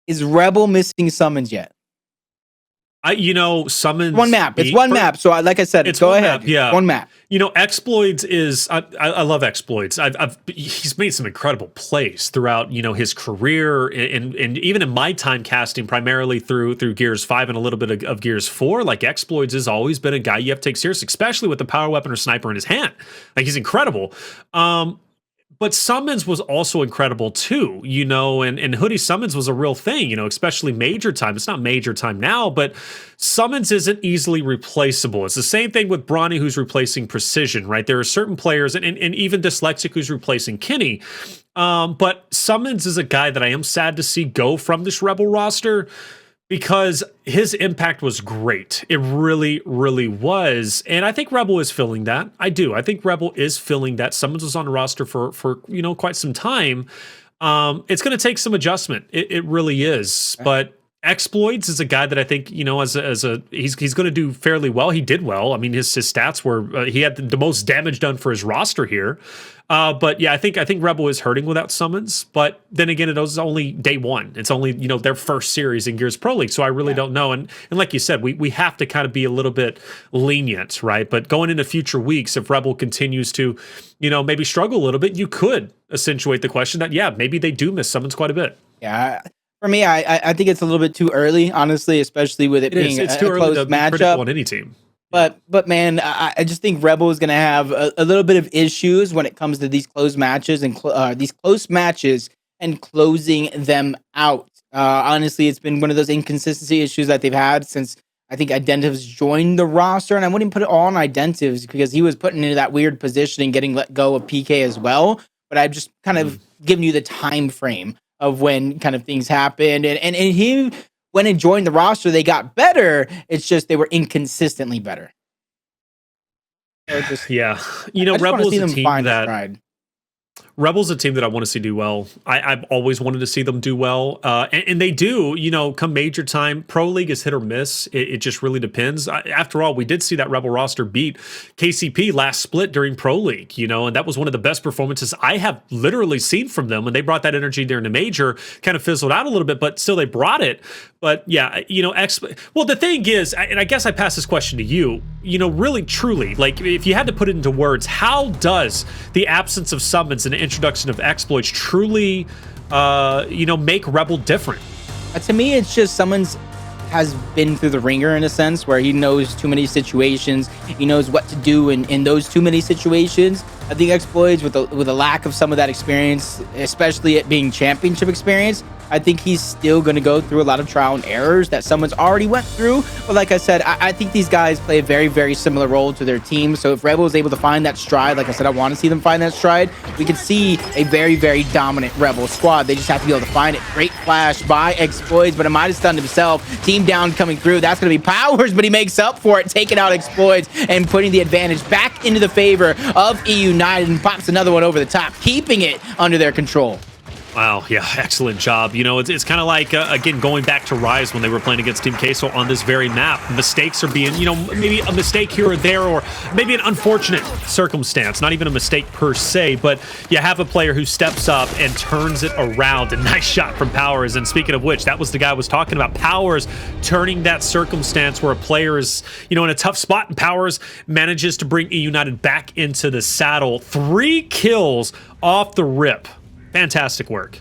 Is Rebel missing summons yet? Summons one map. It's one map. So, like I said, go ahead. Map, yeah, one map. Exploits is. I love Exploits. He's made some incredible plays throughout his career, and even in my time casting, primarily through Gears 5 and a little bit of Gears 4. Like, Exploits has always been a guy you have to take seriously, especially with the power weapon or sniper in his hand. Like, he's incredible. But Summons was also incredible too, and Hoodie Summons was a real thing, especially Major Time. It's not Major Time now, but Summons isn't easily replaceable. It's the same thing with Bronny, who's replacing Precision, right? There are certain players, and even Dyslexic, who's replacing Kenny. But Summons is a guy that I am sad to see go from this Rebel roster, because his impact was great. It really, really was. And I think Rebel is feeling that. I do. I think Rebel is feeling that. Summons was on the roster for quite some time. It's going to take some adjustment. It really is. But Exploits is a guy that I think, he's going to do fairly well. He did well. I mean, his stats were, he had the most damage done for his roster here. But yeah, I think Rebel is hurting without Summons. But then again, it was only day 1. It's only, their first series in Gears Pro League. So I really don't know. And like you said, we have to kind of be a little bit lenient, right? But going into future weeks, if Rebel continues to, maybe struggle a little bit, you could accentuate the question that, yeah, maybe they do miss Summons quite a bit. Yeah. For me, I think it's a little bit too early, honestly, especially with it being it's a too early close to be matchup critical on any team. But man, I just think Rebel is going to have a little bit of issues when it comes to these close matches and closing them out. Honestly, it's been one of those inconsistency issues that they've had since I think Identives joined the roster, and I wouldn't put it all on Identives because he was put into that weird position and getting let go of PK as well. But I've just kind of given you the time frame of when kind of things happened, and he. When it joined the roster, they got better. It's just they were inconsistently better. So Rebel's a team that Rebel's a team that I want to see do well. I've always wanted to see them do well. And they do, come Major Time. Pro League is hit or miss. It just really depends. After all, we did see that Rebel roster beat KCP last split during Pro League, and that was one of the best performances I have literally seen from them. When they brought that energy there in the Major, kind of fizzled out a little bit, but still they brought it. But yeah, well, the thing is, and I guess I pass this question to you, really, truly, like if you had to put it into words, how does the absence of Summons and the introduction of Exploits truly, make Rebel different? To me, it's just Summons has been through the ringer in a sense where he knows too many situations. He knows what to do in those too many situations. I think Exploits, with a lack of some of that experience, especially it being championship experience, I think he's still going to go through a lot of trial and errors that someone's already went through. But like I said, I think these guys play a very, very similar role to their team. So if Rebel is able to find that stride, like I said, I want to see them find that stride. We can see a very, very dominant Rebel squad. They just have to be able to find it. Great flash by Exploits, but it might have stunned himself. Team down coming through. That's going to be Powerz, but he makes up for it, taking out Exploits and putting the advantage back into the favor of eUnited, and pops another one over the top, keeping it under their control. Wow, yeah, excellent job. It's kind of like, again, going back to Rise when they were playing against Team Queso on this very map. Mistakes are being, maybe a mistake here or there, or maybe an unfortunate circumstance. Not even a mistake per se, but you have a player who steps up and turns it around. A nice shot from Powerz. And speaking of which, that was the guy I was talking about. Powerz turning that circumstance where a player is, in a tough spot, and Powerz manages to bring eUnited back into the saddle. 3 kills off the rip. Fantastic work.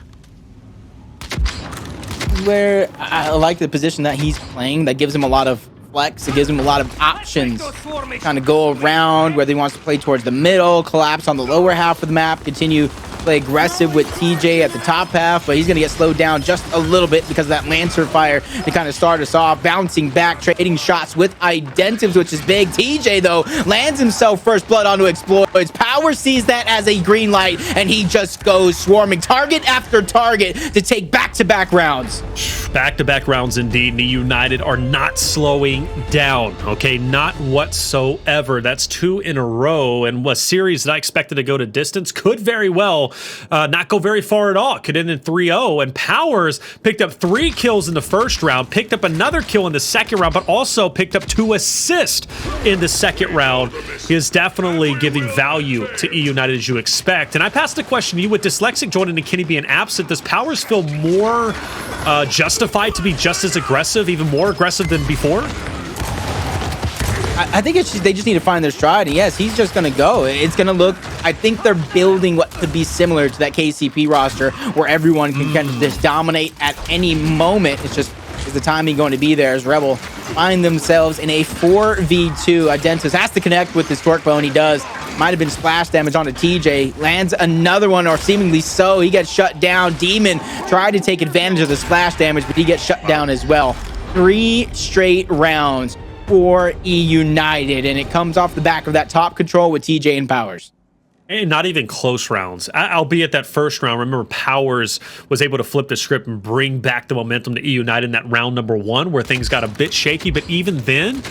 Where I like the position that he's playing, that gives him a lot of flex. It gives him a lot of options. Kind of go around whether he wants to play towards the middle, collapse on the lower half of the map, continue play aggressive with TJ at the top half, but he's going to get slowed down just a little bit because of that Lancer fire to kind of start us off. Bouncing back, trading shots with Identives, which is big. TJ, though, lands himself first blood onto Exploits. Powerz sees that as a green light, and he just goes swarming target after target to take back-to-back rounds. Back-to-back rounds indeed. The United are not slowing down, okay? Not whatsoever. That's 2 in a row, and a series that I expected to go to distance could very well not go very far at all. Could end in 3-0, and Powerz picked up 3 kills in the first round, picked up another kill in the second round, but also picked up 2 assists in the second round. He is definitely giving value to eUnited as you expect. And I passed the question to you, with Dyslexic joining and Kenny being absent, does Powerz feel more justified to be just as aggressive, even more aggressive than before? I think they just need to find their stride. And yes, he's just going to go. It's going to look, I think they're building what could be similar to that KCP roster where everyone can kind of just dominate at any moment. It's just, is the timing going to be there as Rebel find themselves in a 4v2. Identives has to connect with his torque bow, and he does. Might have been splash damage onto TJ. Lands another one, or seemingly so. He gets shut down. Demon tried to take advantage of the splash damage, but he gets shut down as well. 3 straight rounds for eUnited, and it comes off the back of that top control with TJ and Powerz. And not even close rounds, albeit that first round. Remember, Powerz was able to flip the script and bring back the momentum to eUnited in that round number 1 where things got a bit shaky. But even then,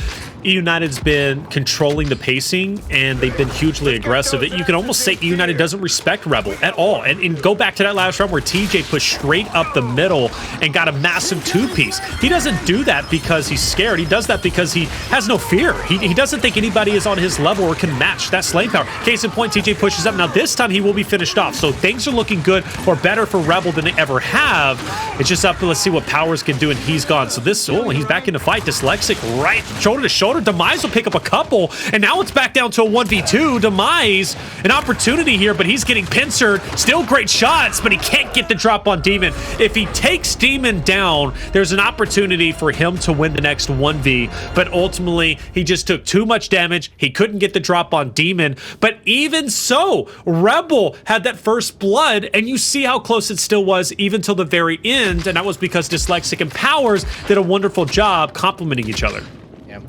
eUnited's been controlling the pacing, and they've been hugely aggressive. You can almost say eUnited doesn't respect Rebel at all. And go back to that last round where TJ pushed straight up the middle and got a massive 2-piece. He doesn't do that because he's scared. He does that because he has no fear. He doesn't think anybody is on his level or can match that slaying power. Case in point, TJ pushes up. Now this time he will be finished off. So things are looking good, or better for Rebel than they ever have. It's just up to, let's see what Powerz can do, and he's gone. So this, he's back in the fight. Dyslexic right shoulder to shoulder. Demise will pick up a couple, and now it's back down to a 1v2. Demise, an opportunity here, but he's getting pincered. Still great shots, but he can't get the drop on Demon. If he takes Demon down, there's an opportunity for him to win the next 1v, but ultimately he just took too much damage. He couldn't get the drop on Demon, but even so, Rebel had that first blood, and you see how close it still was even till the very end, and that was because Dyslexic and Powerz did a wonderful job complementing each other. Yeah.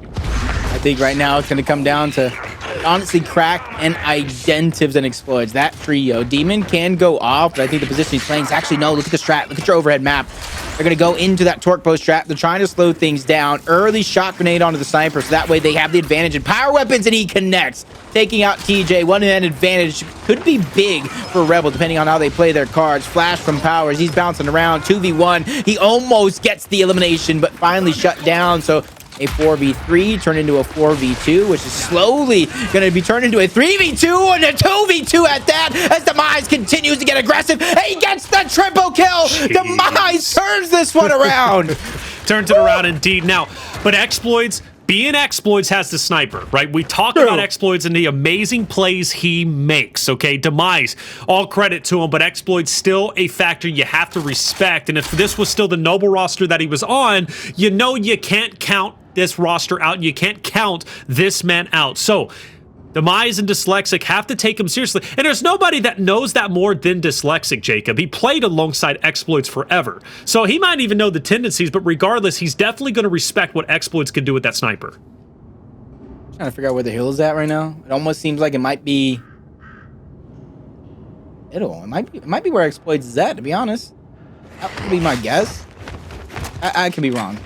I think right now it's going to come down to, honestly, Crack and Identives and Exploits. That trio. Demon can go off, but I think the position he's playing is actually, no, look at the strat. Look at your overhead map. They're going to go into that torque bow strat. They're trying to slow things down. Early shot grenade onto the sniper, so that way they have the advantage in power weapons, and he connects. Taking out TJ, one-hand advantage could be big for Rebel, depending on how they play their cards. Flash from Powerz. He's bouncing around. 2v1. He almost gets the elimination, but finally shut down. So a 4v3 turned into a 4v2, which is slowly going to be turned into a 3v2 and a 2v2 at that, as Demise continues to get aggressive. And he gets the triple kill. Demise turns this one around. Turns it around indeed. Now, but Exploits, being Exploits, has the sniper, right? We talk about Exploits and the amazing plays he makes, okay? Demise, all credit to him, but Exploits still a factor you have to respect. And if this was still the Noble roster that he was on, you know you can't count this roster out. You can't count this man out. So Demise and Dyslexic have to take him seriously. And there's nobody that knows that more than Dyslexic, Jacob. He played alongside Exploits forever. So he might even know the tendencies, but regardless, he's definitely going to respect what Exploits can do with that sniper. I'm trying to figure out where the hill is at right now. It almost seems like it might be middle. It might be where Exploits is at, to be honest. That would be my guess. I could be wrong.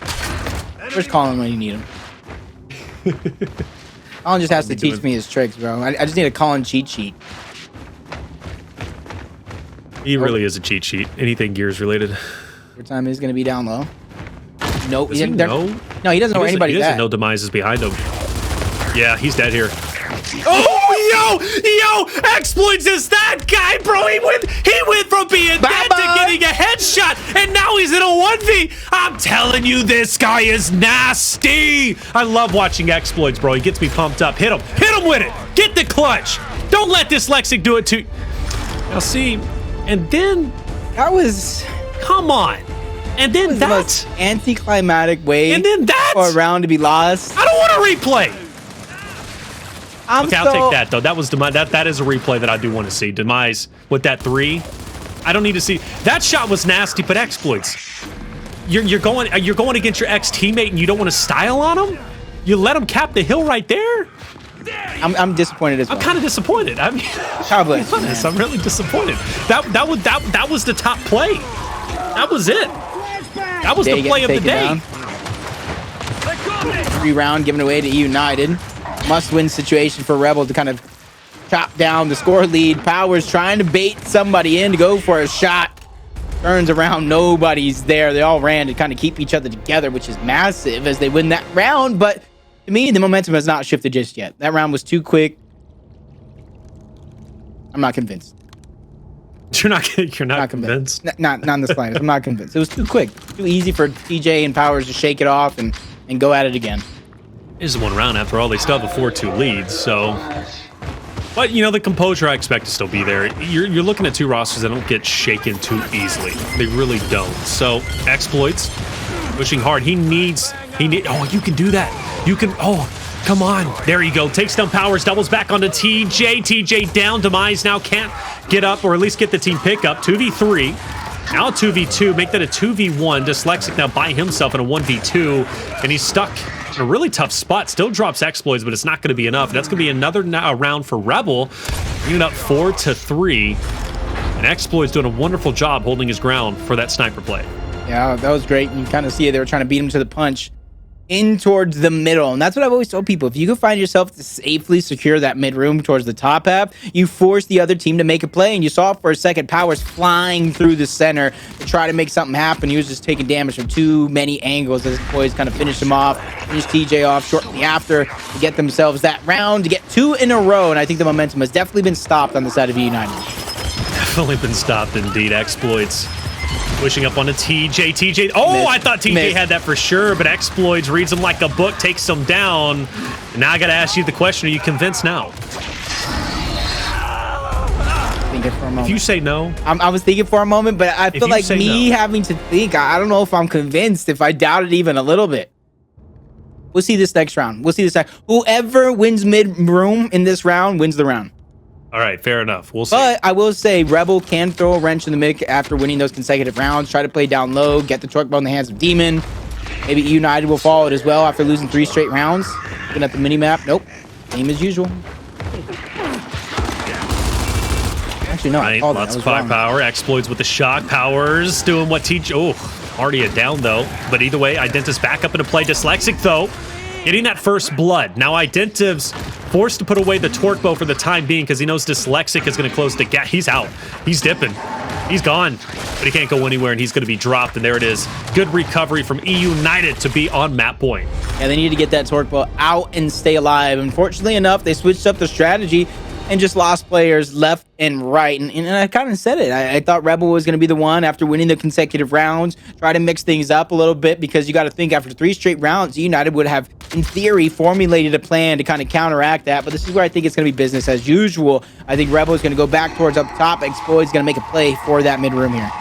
Where's Colin when you need him? Colin just has to teach me his tricks, bro. I just need a Colin cheat sheet. He really is a cheat sheet. Anything Gears related. Your time is going to be down low. Nope. Does he know? No, he doesn't know where anybody's at. He doesn't know Demise is behind him. Yeah, he's dead here. Oh, yo, Exploits is that guy, bro. He went from being dead to getting a headshot, and now he's in a 1v. I'm telling you, this guy is nasty. I love watching Exploits, bro. He gets me pumped up. Hit him with it. Get the clutch. Don't let Dyslexic do it to. Now see, and then that was, come on. And then the most anticlimactic way for a round to be lost. I don't want a replay. Okay, I'll take that though. That was Demise. That is a replay that I do want to see. Demise with that 3. I don't need to see. That shot was nasty, but exploits. You're going against your ex-teammate and you don't want to style on him? You let him cap the hill right there? I'm disappointed as well. I'm kind of disappointed. I mean, honest, I'm really disappointed. That was the top play. That was it. That was the play of the day. 3 round given away to eUnited. Must-win situation for Rebel to kind of chop down the score lead. Powerz trying to bait somebody in to go for a shot. Turns around, nobody's there. They all ran to kind of keep each other together, which is massive as they win that round. But to me, the momentum has not shifted just yet. That round was too quick. I'm not convinced. You're not convinced? Not in the slightest. I'm not convinced. It was too quick. Too easy for TJ and Powerz to shake it off and go at it again. This is one round after all. They still have a 4-2 lead, so... But, you know, the composure I expect to still be there. You're looking at 2 rosters that don't get shaken too easily. They really don't. So, exploits, pushing hard. Oh, you can do that. You can, come on. There you go. Takes down Powerz, doubles back onto TJ. TJ down. Demise now can't get up, or at least get the team pickup. 2v3. Now 2v2. Make that a 2v1. Dyslexic now by himself in a 1v2. And he's stuck in a really tough spot. Still drops exploits, but it's not going to be enough. That's going to be another round for Rebel. Bringing it up 4-3. And exploits doing a wonderful job holding his ground for that sniper play. Yeah, that was great. You kind of see it. They were trying to beat him to the punch in towards the middle. And that's what I've always told people. If you can find yourself to safely secure that mid room towards the top half, you force the other team to make a play. And you saw for a second Powerz flying through the center to try to make something happen. He was just taking damage from too many angles as his boys kind of finished him off. Finished TJ off shortly after to get themselves that round, to get 2 in a row. And I think the momentum has definitely been stopped on the side of eUnited. Definitely been stopped indeed. Exploits pushing up onto TJ. TJ. Oh, I thought TJ had that for sure, but exploits reads him like a book, takes him down. And now I got to ask you the question: are you convinced now? Thinking for a moment. If you say no, I was thinking for a moment, but I feel like me having to think. I don't know if I'm convinced. If I doubt it even a little bit. We'll see this next round. We'll see this next. Whoever wins mid room in this round wins the round. All right, fair enough. We'll see. But I will say Rebel can throw a wrench in the mix after winning those consecutive rounds. Try to play down low, get the torque bow in the hands of Demon. Maybe eUnited will follow it as well after losing 3 straight rounds. Looking at the mini-map. Nope. Same as usual. Actually, no. Right, lots of firepower. Exploits with the shock. Powerz doing what teach. Oh, already a down, though. But either way, Identi's back up into play. Dyslexic, though, getting that first blood. Now Identiv's forced to put away the torque bow for the time being because he knows Dyslexic is going to close the gap. He's out. He's dipping. He's gone. But he can't go anywhere, and he's going to be dropped. And there it is. Good recovery from eUnited to be on map point. Yeah, they need to get that torque bow out and stay alive. Unfortunately enough, they switched up the strategy and just lost players left and right. And I kind of said it. I thought Rebel was going to be the one after winning the consecutive rounds. Try to mix things up a little bit because you got to think after 3 straight rounds, eUnited would have, in theory, formulated a plan to kind of counteract that. But this is where I think it's going to be business as usual. I think Rebel is going to go back towards up top. Exploit's going to make a play for that mid room here.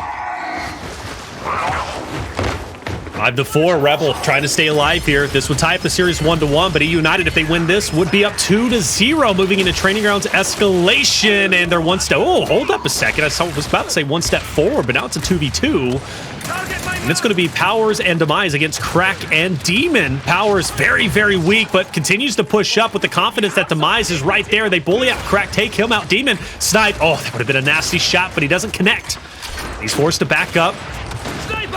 5-4, Rebel trying to stay alive here. This would tie up the series 1-1, but eUnited, if they win this, would be up 2-0, moving into training grounds Escalation, and they're one step. Oh, hold up a second. I was about to say 1 step forward, but now it's a 2v2. And it's going to be Powerz and Demise against Crack and Demon. Powerz very, very weak, but continues to push up with the confidence that Demise is right there. They bully out Crack, take him out. Demon snipe. Oh, that would have been a nasty shot, but he doesn't connect. He's forced to back up.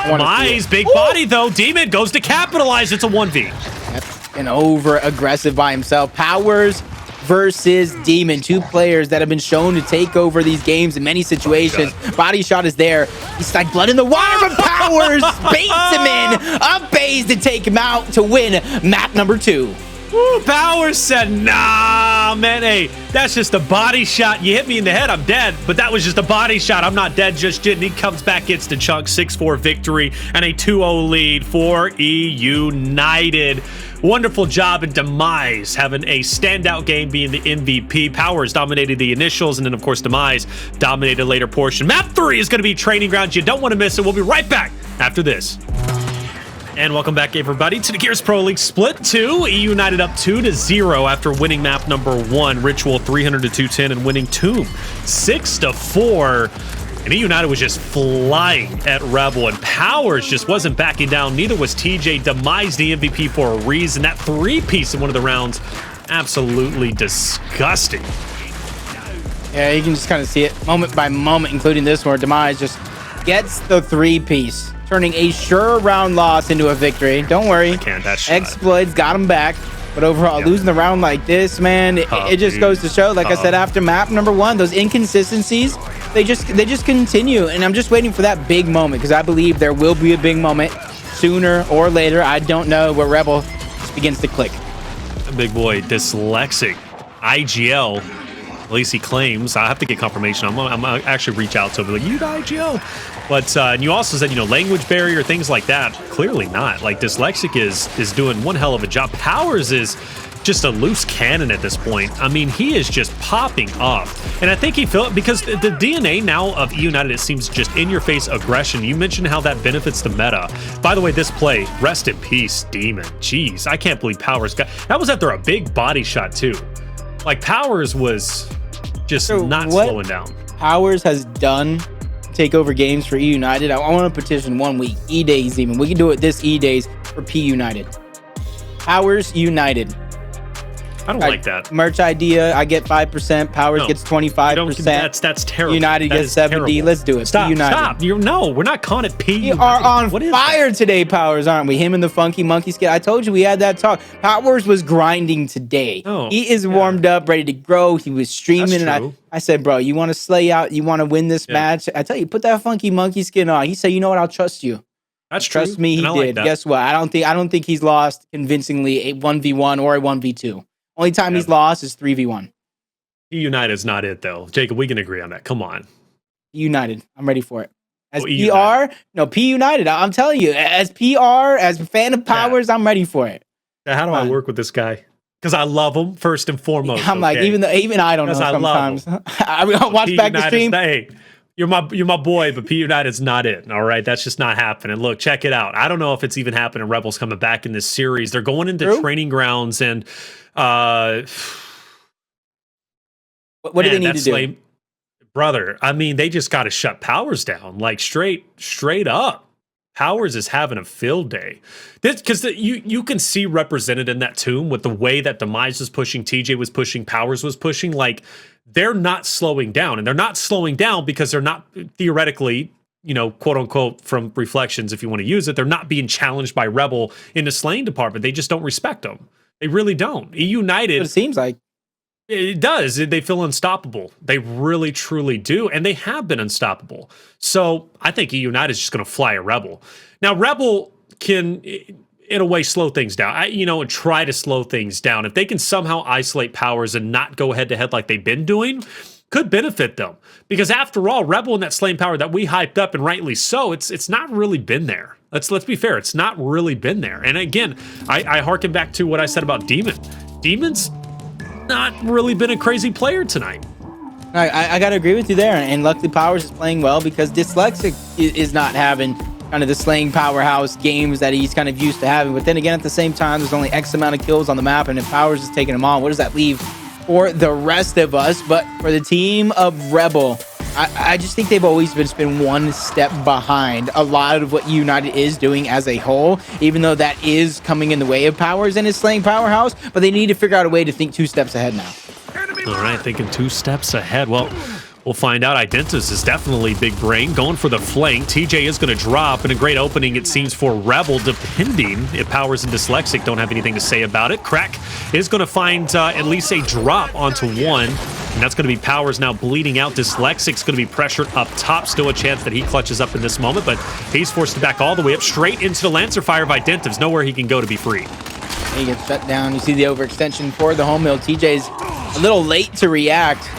Demise, big body though. Demon goes to capitalize. It's a 1v. Yep. And over aggressive by himself. Powerz versus Demon, 2 players that have been shown to take over these games in many situations. Body shot is there. He's like blood in the water, but Powerz baits him in. Up base to take him out to win map number 2. Woo, Powerz said, nah, man, hey, that's just a body shot. You hit me in the head, I'm dead. But that was just a body shot. I'm not dead just yet. And he comes back, gets the chunk, 6-4 victory, and a 2-0 lead for eUnited. Wonderful job in Demise, having a standout game, being the MVP. Powerz dominated the initials, and then, of course, Demise dominated later portion. Map 3 is going to be training grounds. You don't want to miss it. We'll be right back after this. And welcome back, everybody, to the Gears Pro League Split 2. eUnited up 2-0 after winning map number 1, Ritual 300-210, and winning Tomb 6-4. And eUnited was just flying at Rebel, and Powerz just wasn't backing down. Neither was TJ. Demise the MVP for a reason. That three-piece in one of the rounds, absolutely disgusting. Yeah, you can just kind of see it moment by moment, including this one. Demise just gets the three-piece, turning a sure round loss into a victory. Don't worry. Exploits got him back. But overall, losing the round like this, man, it just goes to show, like I said, after map number 1, those inconsistencies, they just continue. And I'm just waiting for that big moment, because I believe there will be a big moment sooner or later. I don't know, where Rebel just begins to click. Big boy, dyslexic. IGL. At least he claims. I have to get confirmation. I'm gonna actually reach out to him, like, you the IGL? But and you also said, you know, language barrier, things like that. Clearly not. Like, dyslexic is doing one hell of a job. Powerz is just a loose cannon at this point. I mean, he is just popping off. And I think he felt, because the DNA now of eUnited, it seems just in-your-face aggression. You mentioned how that benefits the meta. By the way, this play, rest in peace, Demon. Jeez, I can't believe Powerz got... That was after a big body shot, too. Like, Powerz was just not slowing down. Powerz has done take over games for eUnited. I want to petition 1 week, E-Days even. We can do it this E-Days for P-United. Powerz United. I don't like that. Merch idea, I get 5%. Powerz gets 25%. That's terrible. United gets 70. Terrible. Let's do it. Stop. No, we're not calling it P. We are on fire today, Powerz, aren't we? Him and the funky monkey skin. I told you we had that talk. Powerz was grinding today. He is warmed up, ready to grow. He was streaming, and I said, bro, you want to slay out? You want to win this match? I tell you, put that funky monkey skin on. He said, you know what? I'll trust you. That's true. Trust me, he did. Like, guess what? I don't think he's lost convincingly a 1v1 or a 1v2. Only time he's lost is 3v1. eUnited is not it, though. Jacob, we can agree on that. Come on. United. I'm ready for it. As PR, no, P-United. I'm telling you, as PR, as a fan of Powerz, I'm ready for it. How do I work with this guy? Because I love him, first and foremost. I'm like, even I don't know sometimes. I watch back the stream. Hey, you're my boy, but P-United's not it. All right, that's just not happening. Look, check it out. I don't know if it's even happening. Rebels coming back in this series. They're going into training grounds, and what do they need to do? Brother, I mean, they just got to shut Powerz down, like straight up. Powerz is having a field day. Because you can see represented in that tomb with the way that Demise was pushing, TJ was pushing, Powerz was pushing. Like, they're not slowing down, and they're not slowing down because they're not theoretically, you know, quote unquote, from reflections, if you want to use it, they're not being challenged by Rebel in the slaying department. They just don't respect them. They really don't. eUnited, it seems like it does. They feel unstoppable. They really, truly do, and they have been unstoppable. So I think eUnited is just going to fly a Rebel. Now, Rebel can, in a way, slow things down. And try to slow things down. If they can somehow isolate Powerz and not go head to head like they've been doing, could benefit them. Because after all, Rebel and that slaying power that we hyped up, and rightly so, it's not really been there. Let's be fair. It's not really been there. And again, I harken back to what I said about Demon. Demon's not really been a crazy player tonight. I got to agree with you there. And luckily, Powerz is playing well, because Dyslexic is not having kind of the slaying powerhouse games that he's kind of used to having. But then again, at the same time, there's only X amount of kills on the map, and if Powerz is taking them on, what does that leave for the rest of us? But for the team of Rebel, I just think they've always been one step behind a lot of what eUnited is doing as a whole, even though that is coming in the way of Powerz and his slaying powerhouse. But they need to figure out a way to think 2 steps ahead now. All right, thinking 2 steps ahead. Well, we'll find out. Identitas is definitely big brain, going for the flank. TJ is going to drop, and a great opening, it seems, for Rebel, depending if Powerz and Dyslexic don't have anything to say about it. Crack is going to find at least a drop onto one, and that's going to be Powerz now bleeding out. Dyslexic's going to be pressured up top. Still a chance that he clutches up in this moment, but he's forced to back all the way up straight into the Lancer fire of Identitas. Nowhere he can go to be free. He gets shut down. You see the overextension for the home mill. TJ's a little late to react.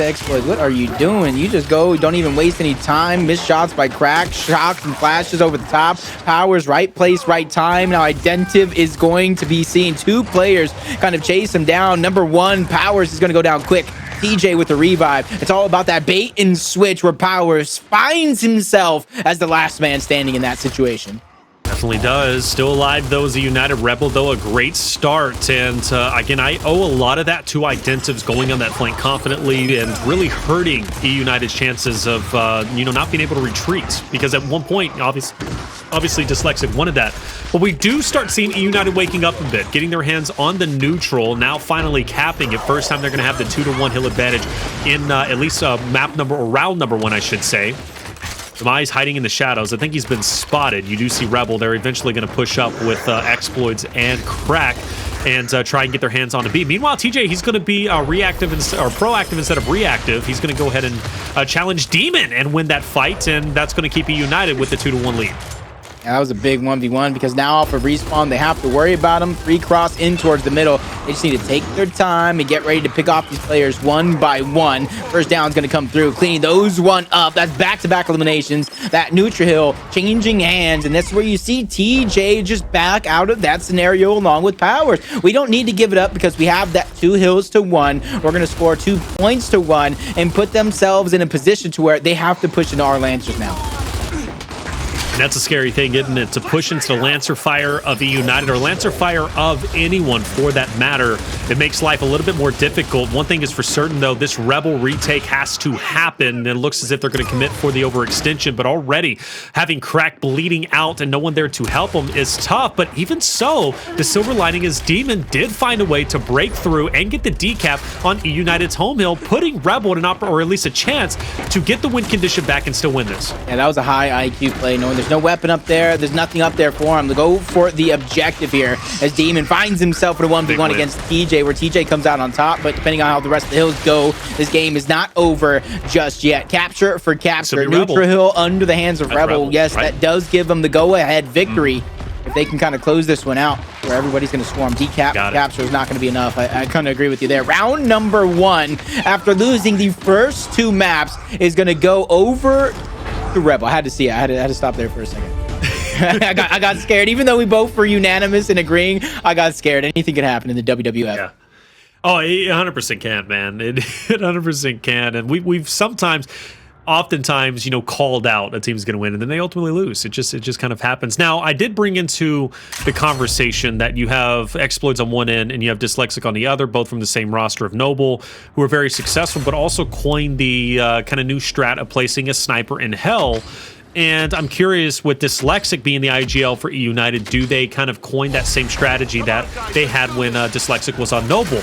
Exploits, what are you doing? You just go, don't even waste any time. Missed shots by Crack, shocks and flashes over the top. Powerz, right place, right time. Now Identiv is going to be seeing 2 players kind of chase him down. Number 1, Powerz is going to go down quick. TJ with the revive. It's all about that bait and switch where Powerz finds himself as the last man standing in that situation. Definitely does. Still alive, though, as a United Rebel, though, a great start. And again, I owe a lot of that to Identives going on that flank confidently and really hurting eUnited's chances of, not being able to retreat. Because at one point, obviously Dyslexic wanted that. But we do start seeing eUnited waking up a bit, getting their hands on the neutral, now finally capping it. First time they're going to have the 2-to-1 hill advantage in at least map number, or round number 1, I should say. Demise hiding in the shadows. I think he's been spotted. You do see Rebel. They're eventually going to push up with exploits and crack and try and get their hands on a B. Meanwhile, TJ, he's going to be reactive or proactive instead of reactive. He's going to go ahead and challenge Demon and win that fight, and that's going to keep eUnited with the 2-to-1 lead. Yeah, that was a big 1v1 because now off of respawn, they have to worry about them. 3 cross in towards the middle. They just need to take their time and get ready to pick off these players one by one. First down is going to come through, cleaning those one up. That's back-to-back eliminations. That neutral hill changing hands, and that's where you see TJ just back out of that scenario along with Powerz. We don't need to give it up because we have that 2 hills to 1. We're going to score 2 points to 1 and put themselves in a position to where they have to push into our Lancers now. And that's a scary thing, isn't it? To push into the Lancer Fire of eUnited, or Lancer Fire of anyone for that matter. It makes life a little bit more difficult. One thing is for certain, though, this Rebel retake has to happen. It looks as if they're going to commit for the overextension, but already having Crack bleeding out and no one there to help him is tough. But even so, the silver lining is Demon did find a way to break through and get the decap on eUnited's home hill, putting Rebel in an or at least a chance to get the win condition back and still win this. Yeah, that was a high IQ play, knowing there's no weapon up there. There's nothing up there for him to go for the objective here as Demon finds himself in a 1v1 against TJ, where TJ comes out on top. But depending on how the rest of the hills go, this game is not over just yet. Capture for capture. Neutral hill under the hands of Rebel. Yes, right. That does give them the go-ahead victory. If they can kind of close this one out where everybody's going to swarm. Decap capture is not going to be enough. I kind of agree with you there. Round number 1, after losing the first 2 maps, is going to go over to Rebel. I had to see it. I had to stop there for a second. I got scared. Even though we both were unanimous in agreeing, I got scared. Anything can happen in the WWF. Yeah. Oh, it 100% can, man. It 100% can. And we've oftentimes, called out a team's going to win, and then they ultimately lose. It just kind of happens. Now, I did bring into the conversation that you have Exploits on one end and you have Dyslexic on the other, both from the same roster of Noble, who are very successful, but also coined the kind of new strat of placing a sniper in Hell. And I'm curious, with Dyslexic being the IGL for eUnited, do they kind of coin that same strategy that they had when Dyslexic was on Noble?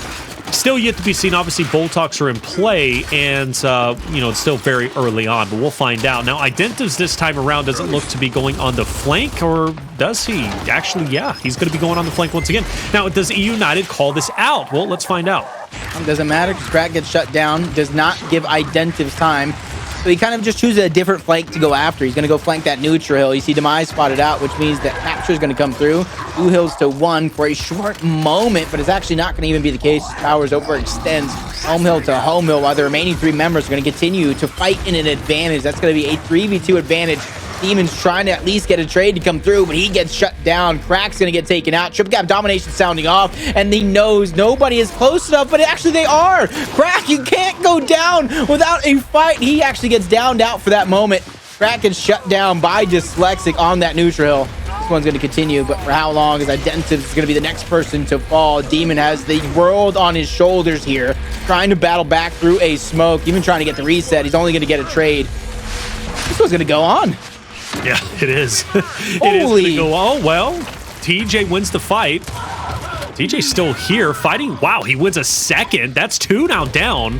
Still yet to be seen. Obviously, Bull Talks are in play, and, it's still very early on, but we'll find out. Now, Identives this time around doesn't look to be going on the flank, or does he? Actually, yeah, he's going to be going on the flank once again. Now, does eUnited call this out? Well, let's find out. It doesn't matter because Crack gets shut down, does not give Identives time. So he kind of just chooses a different flank to go after. He's going to go flank that neutral hill. You see Demise spotted out, which means that capture is going to come through. 2 hills to 1 for a short moment, but it's actually not going to even be the case. Powerz overextends home hill to home hill, while the remaining 3 members are going to continue to fight in an advantage. That's going to be a 3v2 advantage. Demon's trying to at least get a trade to come through, but he gets shut down. Crack's going to get taken out. Triple Gap Domination sounding off, and he knows nobody is close enough, but actually they are. Crack, you can't go down without a fight. He actually gets downed out for that moment. Crack gets shut down by Dyslexic on that neutral hill. This one's going to continue, but for how long? As Identives is going to be the next person to fall. Demon has the world on his shoulders here, trying to battle back through a smoke, even trying to get the reset. He's only going to get a trade. This one's going to go on. Yeah, it is. It is going to go, oh, well, TJ wins the fight. TJ's still here fighting. Wow, he wins a second. That's 2 now down.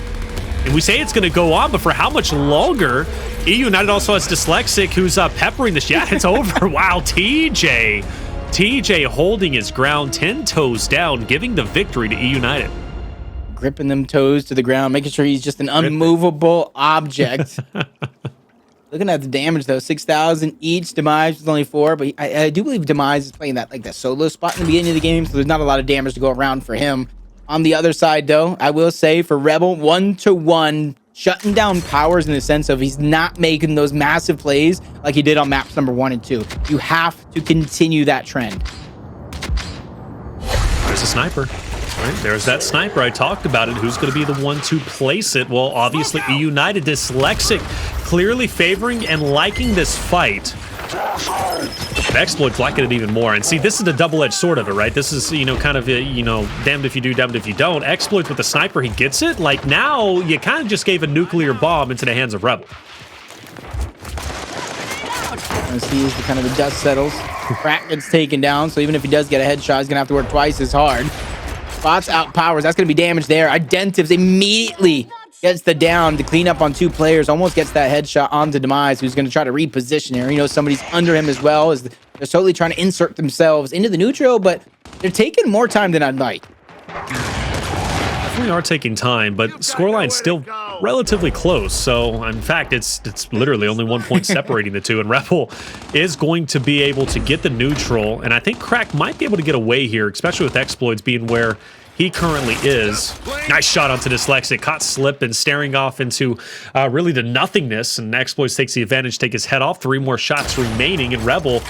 And we say it's going to go on, but for how much longer? eUnited also has Dyslexic, who's peppering this. Yeah, it's over. Wow, TJ holding his ground, 10 toes down, giving the victory to eUnited. Gripping them toes to the ground, making sure he's just an unmovable object. Looking at the damage, though, 6,000 each. Demise is only 4, but I do believe Demise is playing that solo spot in the beginning of the game, so there's not a lot of damage to go around for him. On the other side, though, I will say for Rebel, 1-to-1, shutting down Powerz in the sense of he's not making those massive plays like he did on maps number 1 and 2. You have to continue that trend. There's a sniper. right, there's that sniper. I talked about it. Who's going to be the one to place it? Well, obviously, eUnited. Dyslexic clearly favoring and liking this fight. Exploits liking it even more. And see, this is the double-edged sword of it, right? This is, kind of, damned if you do, damned if you don't. Exploits with the sniper, he gets it. Like, now, you kind of just gave a nuclear bomb into the hands of Rebel. As he is the dust settles. Crack gets taken down, so even if he does get a headshot, he's gonna have to work twice as hard. Spots out Powerz. That's gonna be damage there. Identives immediately gets the down to clean up on 2 players. Almost gets that headshot onto Demise, who's gonna try to reposition here. Somebody's under him as well. As they're totally trying to insert themselves into the neutral, but they're taking more time than I'd like. We are taking time, but scoreline's still relatively close. So, in fact, it's literally only 1 point separating the two, and Rebel is going to be able to get the neutral, and I think Crack might be able to get away here, especially with Exploits being where he currently is. Nice shot onto Dyslexic, caught slipping, staring off into really the nothingness, and Exploits takes the advantage, take his head off. 3 more shots remaining, and Rebel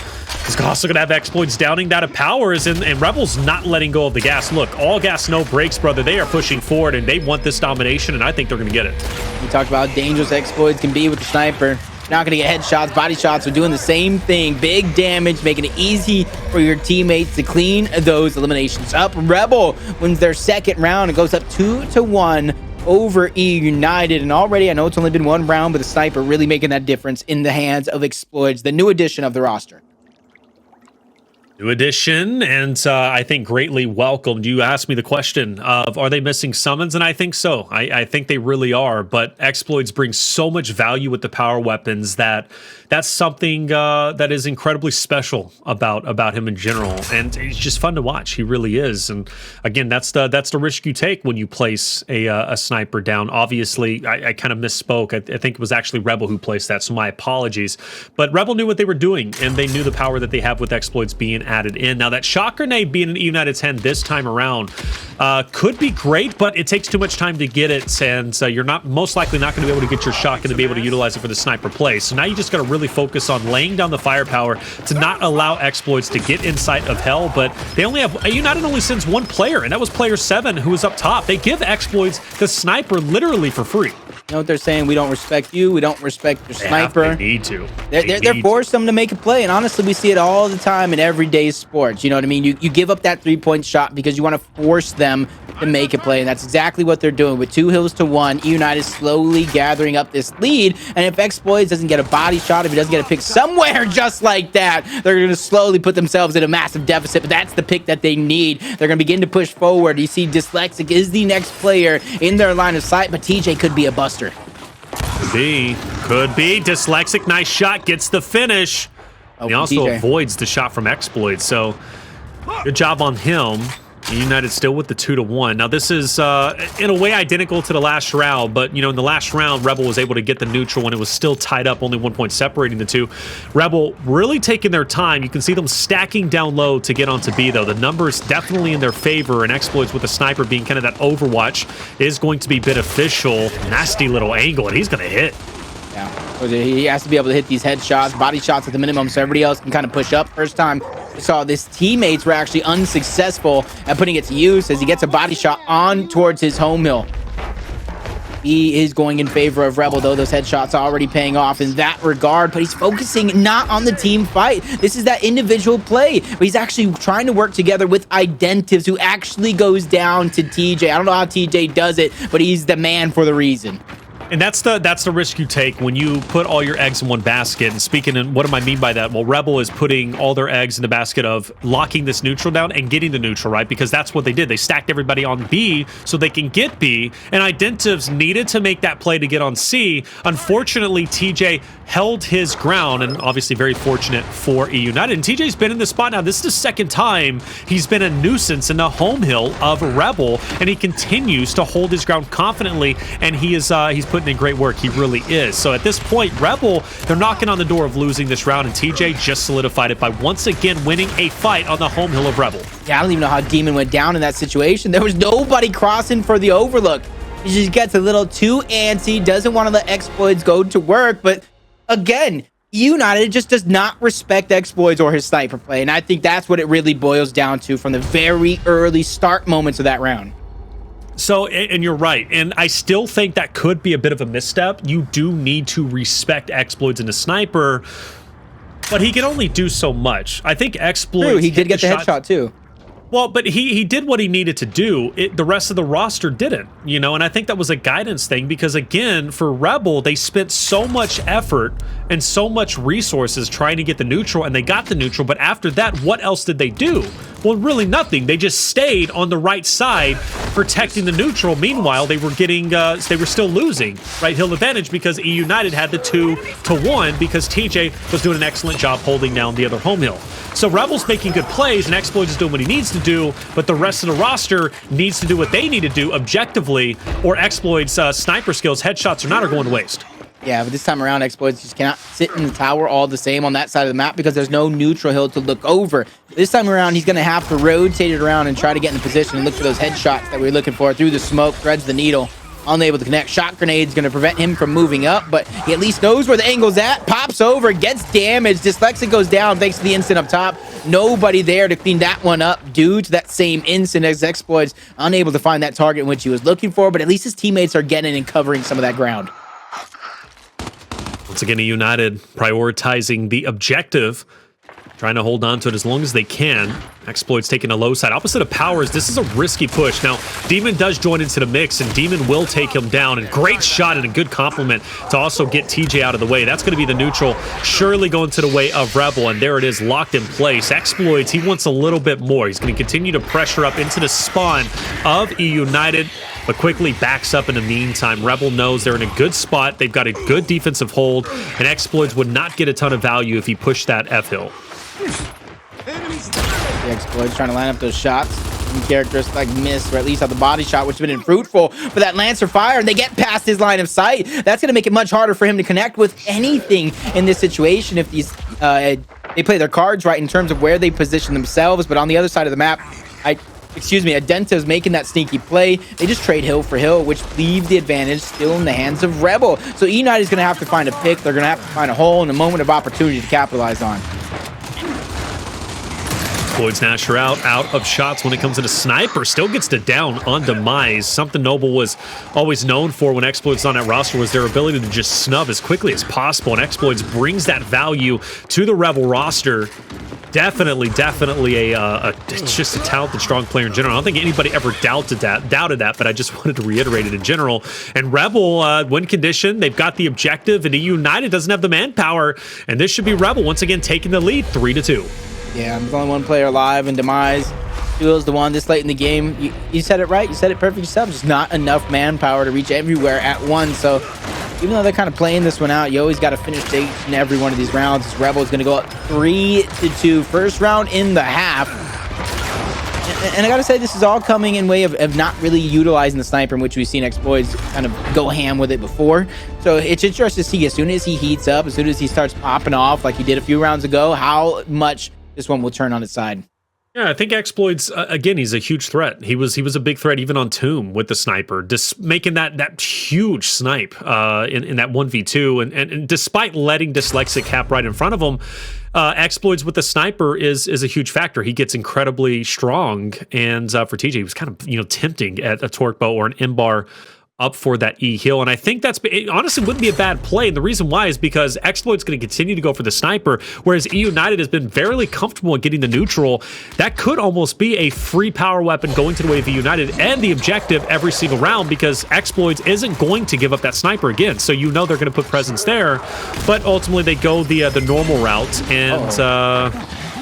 is also gonna have Exploits downing that of Powerz, and Rebel's not letting go of the gas. Look, all gas, no brakes, brother. They are pushing forward, and they want this domination, and I think they're gonna get it. We talked about how dangerous Exploits can be with the sniper. Not going to get headshots, body shots are doing the same thing. Big damage, making it easy for your teammates to clean those eliminations up. Rebel wins their second round. It goes up 2-1 over eUnited. And already, I know it's only been 1 round, but the sniper really making that difference in the hands of Exploits, the new addition of the roster. New addition, and I think greatly welcomed. You asked me the question of, are they missing summons? And I think so. I think they really are, but Exploits bring so much value with the power weapons that's something that is incredibly special about him in general, and it's just fun to watch. He really is. And again, that's the risk you take when you place a sniper down. Obviously, I kind of misspoke. I think it was actually Rebel who placed that, so my apologies. But Rebel knew what they were doing, and they knew the power that they have with Exploits being added in. Now, that shot grenade being an eUnited 10 this time around could be great, but it takes too much time to get it, and you're most likely not going to be able to get your shotgun to be able to utilize it for the sniper play. So now you just got to really focus on laying down the firepower to not allow Exploits to get inside of hell. But they only have, eUnited only sends 1 player, and that was player 7 who was up top. They give Exploits the sniper literally for free. You know what they're saying? We don't respect you. We don't respect your sniper. They need to. They're forcing them to make a play. And honestly, we see it all the time in everyday sports. You know what I mean? You give up that 3-point shot because you want to force them to make a play. And that's exactly what they're doing. With 2 hills to 1, eUnited is slowly gathering up this lead. And if Exploits doesn't get a body shot, if he doesn't get a pick somewhere just like that, they're going to slowly put themselves in a massive deficit. But that's the pick that they need. They're going to begin to push forward. You see Dyslexic is the next player in their line of sight, but TJ could be a buster. Could be. Dyslexic, nice shot, gets the finish. He also avoids the shot from Exploit, so good job on him. eUnited still with the 2-1. Now, this is in a way identical to the last round, but in the last round, Rebel was able to get the neutral when it was still tied up, only 1 point separating the two. Rebel really taking their time. You can see them stacking down low to get onto B, though. The numbers definitely in their favor, and Exploits with the sniper being kind of that overwatch is going to be beneficial. Nasty little angle, and he's going to hit. Yeah, he has to be able to hit these headshots, body shots at the minimum, so everybody else can kind of push up. First time we saw this, teammates were actually unsuccessful at putting it to use as he gets a body shot on towards his home hill. He is going in favor of Rebel, though. Those headshots are already paying off in that regard, but he's focusing not on the team fight. This is that individual play, but he's actually trying to work together with Identives, who actually goes down to TJ. I don't know how TJ does it, but he's the man for the reason. And that's the risk you take when you put all your eggs in one basket. And speaking of, what do I mean by that? Well, Rebel is putting all their eggs in the basket of locking this neutral down and getting the neutral, right? Because that's what they did. They stacked everybody on B so they can get B. And Identives needed to make that play to get on C. Unfortunately, TJ held his ground, and obviously very fortunate for eUnited. And TJ's been in this spot now. This is the second time he's been a nuisance in the home hill of Rebel, and he continues to hold his ground confidently, and he's putting in great work. He really is. So at this point, Rebel, they're knocking on the door of losing this round, and TJ just solidified it by once again winning a fight on the home hill of Rebel. Yeah, I don't even know how Demon went down in that situation. There was nobody crossing for the overlook. He just gets a little too antsy, doesn't want to let Exploits go to work, but again, eUnited just does not respect exploits or his sniper play, and I think that's what it really boils down to from the very early start moments of that round. So, and you're right, and I still think that could be a bit of a misstep. You do need to respect exploits in a sniper, but he can only do so much. I think exploits... True, he did get the headshot too. Well, but he did what he needed to do. The rest of the roster didn't, you know, and I think that was a guidance thing because, again, for Rebel, they spent so much effort and so much resources trying to get the neutral, and they got the neutral, but after that, what else did they do? Well, really nothing. They just stayed on the right side, protecting the neutral. Meanwhile, they were getting, they were still losing right hill advantage because eUnited had the 2-1 because TJ was doing an excellent job holding down the other home hill. So Rebel's making good plays, and Exploits is doing what he needs to do, but the rest of the roster needs to do what they need to do objectively, or Exploits' sniper skills, headshots or not, are going to waste. Yeah, but this time around, Exploits just cannot sit in the tower all the same on that side of the map because there's no neutral hill to look over. This time around, he's going to have to rotate it around and try to get in position and look for those headshots that we're looking for through the smoke, threads the needle. Unable to connect. Shot grenade's going to prevent him from moving up, but he at least knows where the angle's at. Pops over, gets damaged. Dyslexic goes down thanks to the instant up top. Nobody there to clean that one up due to that same instant as Exploits unable to find that target in which he was looking for, but at least his teammates are getting and covering some of that ground. Once again, eUnited prioritizing the objective, trying to hold on to it as long as they can. Exploits taking a low side. Opposite of Powerz, this is a risky push. Now, Demon does join into the mix, and Demon will take him down. And great shot and a good compliment to also get TJ out of the way. That's going to be the neutral, surely going to the way of Rebel. And there it is, locked in place. Exploits, he wants a little bit more. He's going to continue to pressure up into the spawn of eUnited, but quickly backs up in the meantime. Rebel knows they're in a good spot. They've got a good defensive hold, and Exploits would not get a ton of value if he pushed that F-hill. The Exploits trying to line up those shots. Some characters like missed, or at least have the body shot, which would have been fruitful for that Lancer fire, and they get past his line of sight. That's going to make it much harder for him to connect with anything in this situation if these they play their cards right in terms of where they position themselves. But on the other side of the map, Adenta's making that sneaky play. They just trade hill for hill, which leaves the advantage still in the hands of Rebel. So eUnited is going to have to find a pick. They're going to have to find a hole and a moment of opportunity to capitalize on. Exploits Nasher out of shots when it comes to the sniper. Still gets the down on Demise. Something Noble was always known for when Exploits on that roster was their ability to just snub as quickly as possible. And Exploits brings that value to the Rebel roster. Definitely it's just a talented, strong player in general. I don't think anybody ever doubted that, but I just wanted to reiterate it in general. And Rebel, win condition, they've got the objective, and eUnited doesn't have the manpower, and this should be Rebel once again taking the lead 3-2. Yeah, there's only one player alive, and Demise Duel's the one this late in the game. You said it right. You said it perfect yourself. Just not enough manpower to reach everywhere at once. So even though they're kind of playing this one out, you always got to finish each and every one of these rounds. This Rebel is going to go up 3-2. First round in the half. And I got to say, this is all coming in way of not really utilizing the sniper, in which we've seen Exploits kind of go ham with it before. So it's interesting to see as soon as he heats up, as soon as he starts popping off like he did a few rounds ago, how much this one will turn on its side. Yeah, I think Exploits, again, he's a huge threat. He was a big threat even on Tomb with the sniper, just making that huge snipe in that 1v2. And despite letting Dyslexic cap right in front of him, Exploits with the sniper is a huge factor. He gets incredibly strong. And for TJ, he was kind of tempting at a torque bow or an M-bar up for that E heal, and I think it honestly wouldn't be a bad play. And the reason why is because Exploit's going to continue to go for the sniper, whereas eUnited has been fairly comfortable in getting the neutral. That could almost be a free power weapon going to the way of eUnited and the objective every single round, because Exploits isn't going to give up that sniper again. So they're going to put presence there, but ultimately they go the normal route. And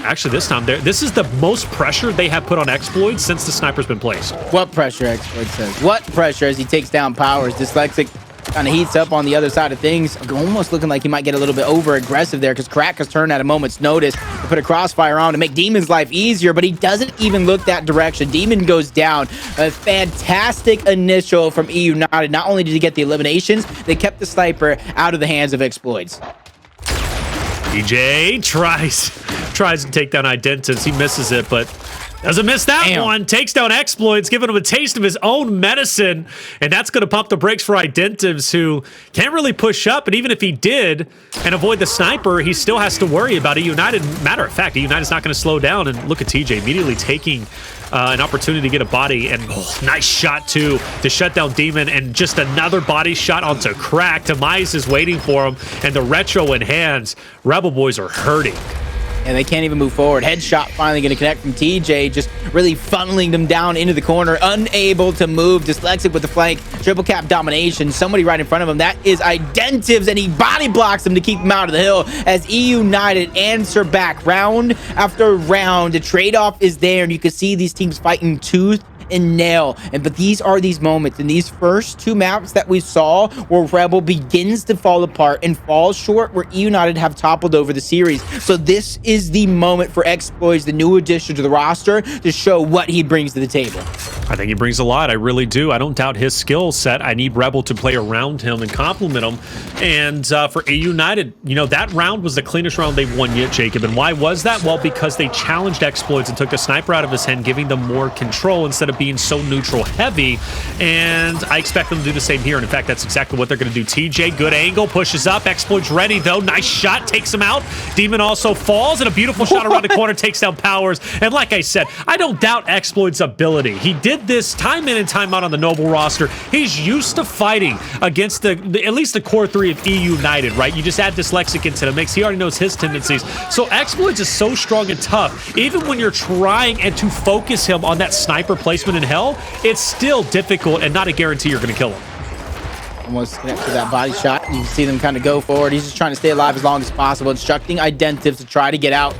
actually, this time, this is the most pressure they have put on Exploits since the sniper's been placed. What pressure, Exploits says. What pressure as he takes down Powerz. Dyslexic kind of heats up on the other side of things. Almost looking like he might get a little bit over-aggressive there, because Crack has turned at a moment's notice to put a crossfire on to make Demon's life easier, but he doesn't even look that direction. Demon goes down. A fantastic initial from eUnited. Not only did he get the eliminations, they kept the sniper out of the hands of Exploits. TJ tries tries to take down Identities. He misses it, but doesn't miss that one. Takes down Exploits, giving him a taste of his own medicine. And that's going to pump the brakes for Identities, who can't really push up. And even if he did and avoid the sniper, he still has to worry about eUnited. Matter of fact, eUnited's not going to slow down. And look at TJ immediately taking an opportunity to get a body. And nice shot, too, to shut down Demon. And just another body shot onto Crack. Demise is waiting for him. And the retro in hands. Rebel boys are hurting. And they can't even move forward. Headshot finally going to connect from TJ, just really funneling them down into the corner, unable to move. Dyslexic with the flank, triple cap domination. Somebody right in front of him. That is Identities, and he body blocks him to keep him out of the hill as eUnited answer back round after round. The trade-off is there, and you can see these teams fighting tooth and nail. But these are these moments in these first two maps that we saw where Rebel begins to fall apart and falls short, where eUnited have toppled over the series. So this is the moment for Exploits, the new addition to the roster, to show what he brings to the table. I think he brings a lot. I really do. I don't doubt his skill set. I need Rebel to play around him and complement him. And for eUnited, you know, that round was the cleanest round they've won yet, Jacob. And why was that? Well, because they challenged Exploits and took the sniper out of his hand, giving them more control instead of being so neutral heavy. And I expect them to do the same here. And in fact, that's exactly what they're going to do. TJ, good angle, pushes up. Exploits ready, though. Nice shot, takes him out. Demon also falls, and a beautiful shot around the corner takes down Powerz. And like I said, I don't doubt Exploits' ability. He did this time in and time out on the Noble roster. He's used to fighting against at least the core three of eUnited, right? You just add Dyslexic into the mix. He already knows his tendencies. So Exploits is so strong and tough. Even when you're trying and to focus him on that sniper placement in hell, it's still difficult and not a guarantee you're going to kill him. Almost connect to that body shot. You can see them kind of go forward. He's just trying to stay alive as long as possible, instructing Identities to try to get out.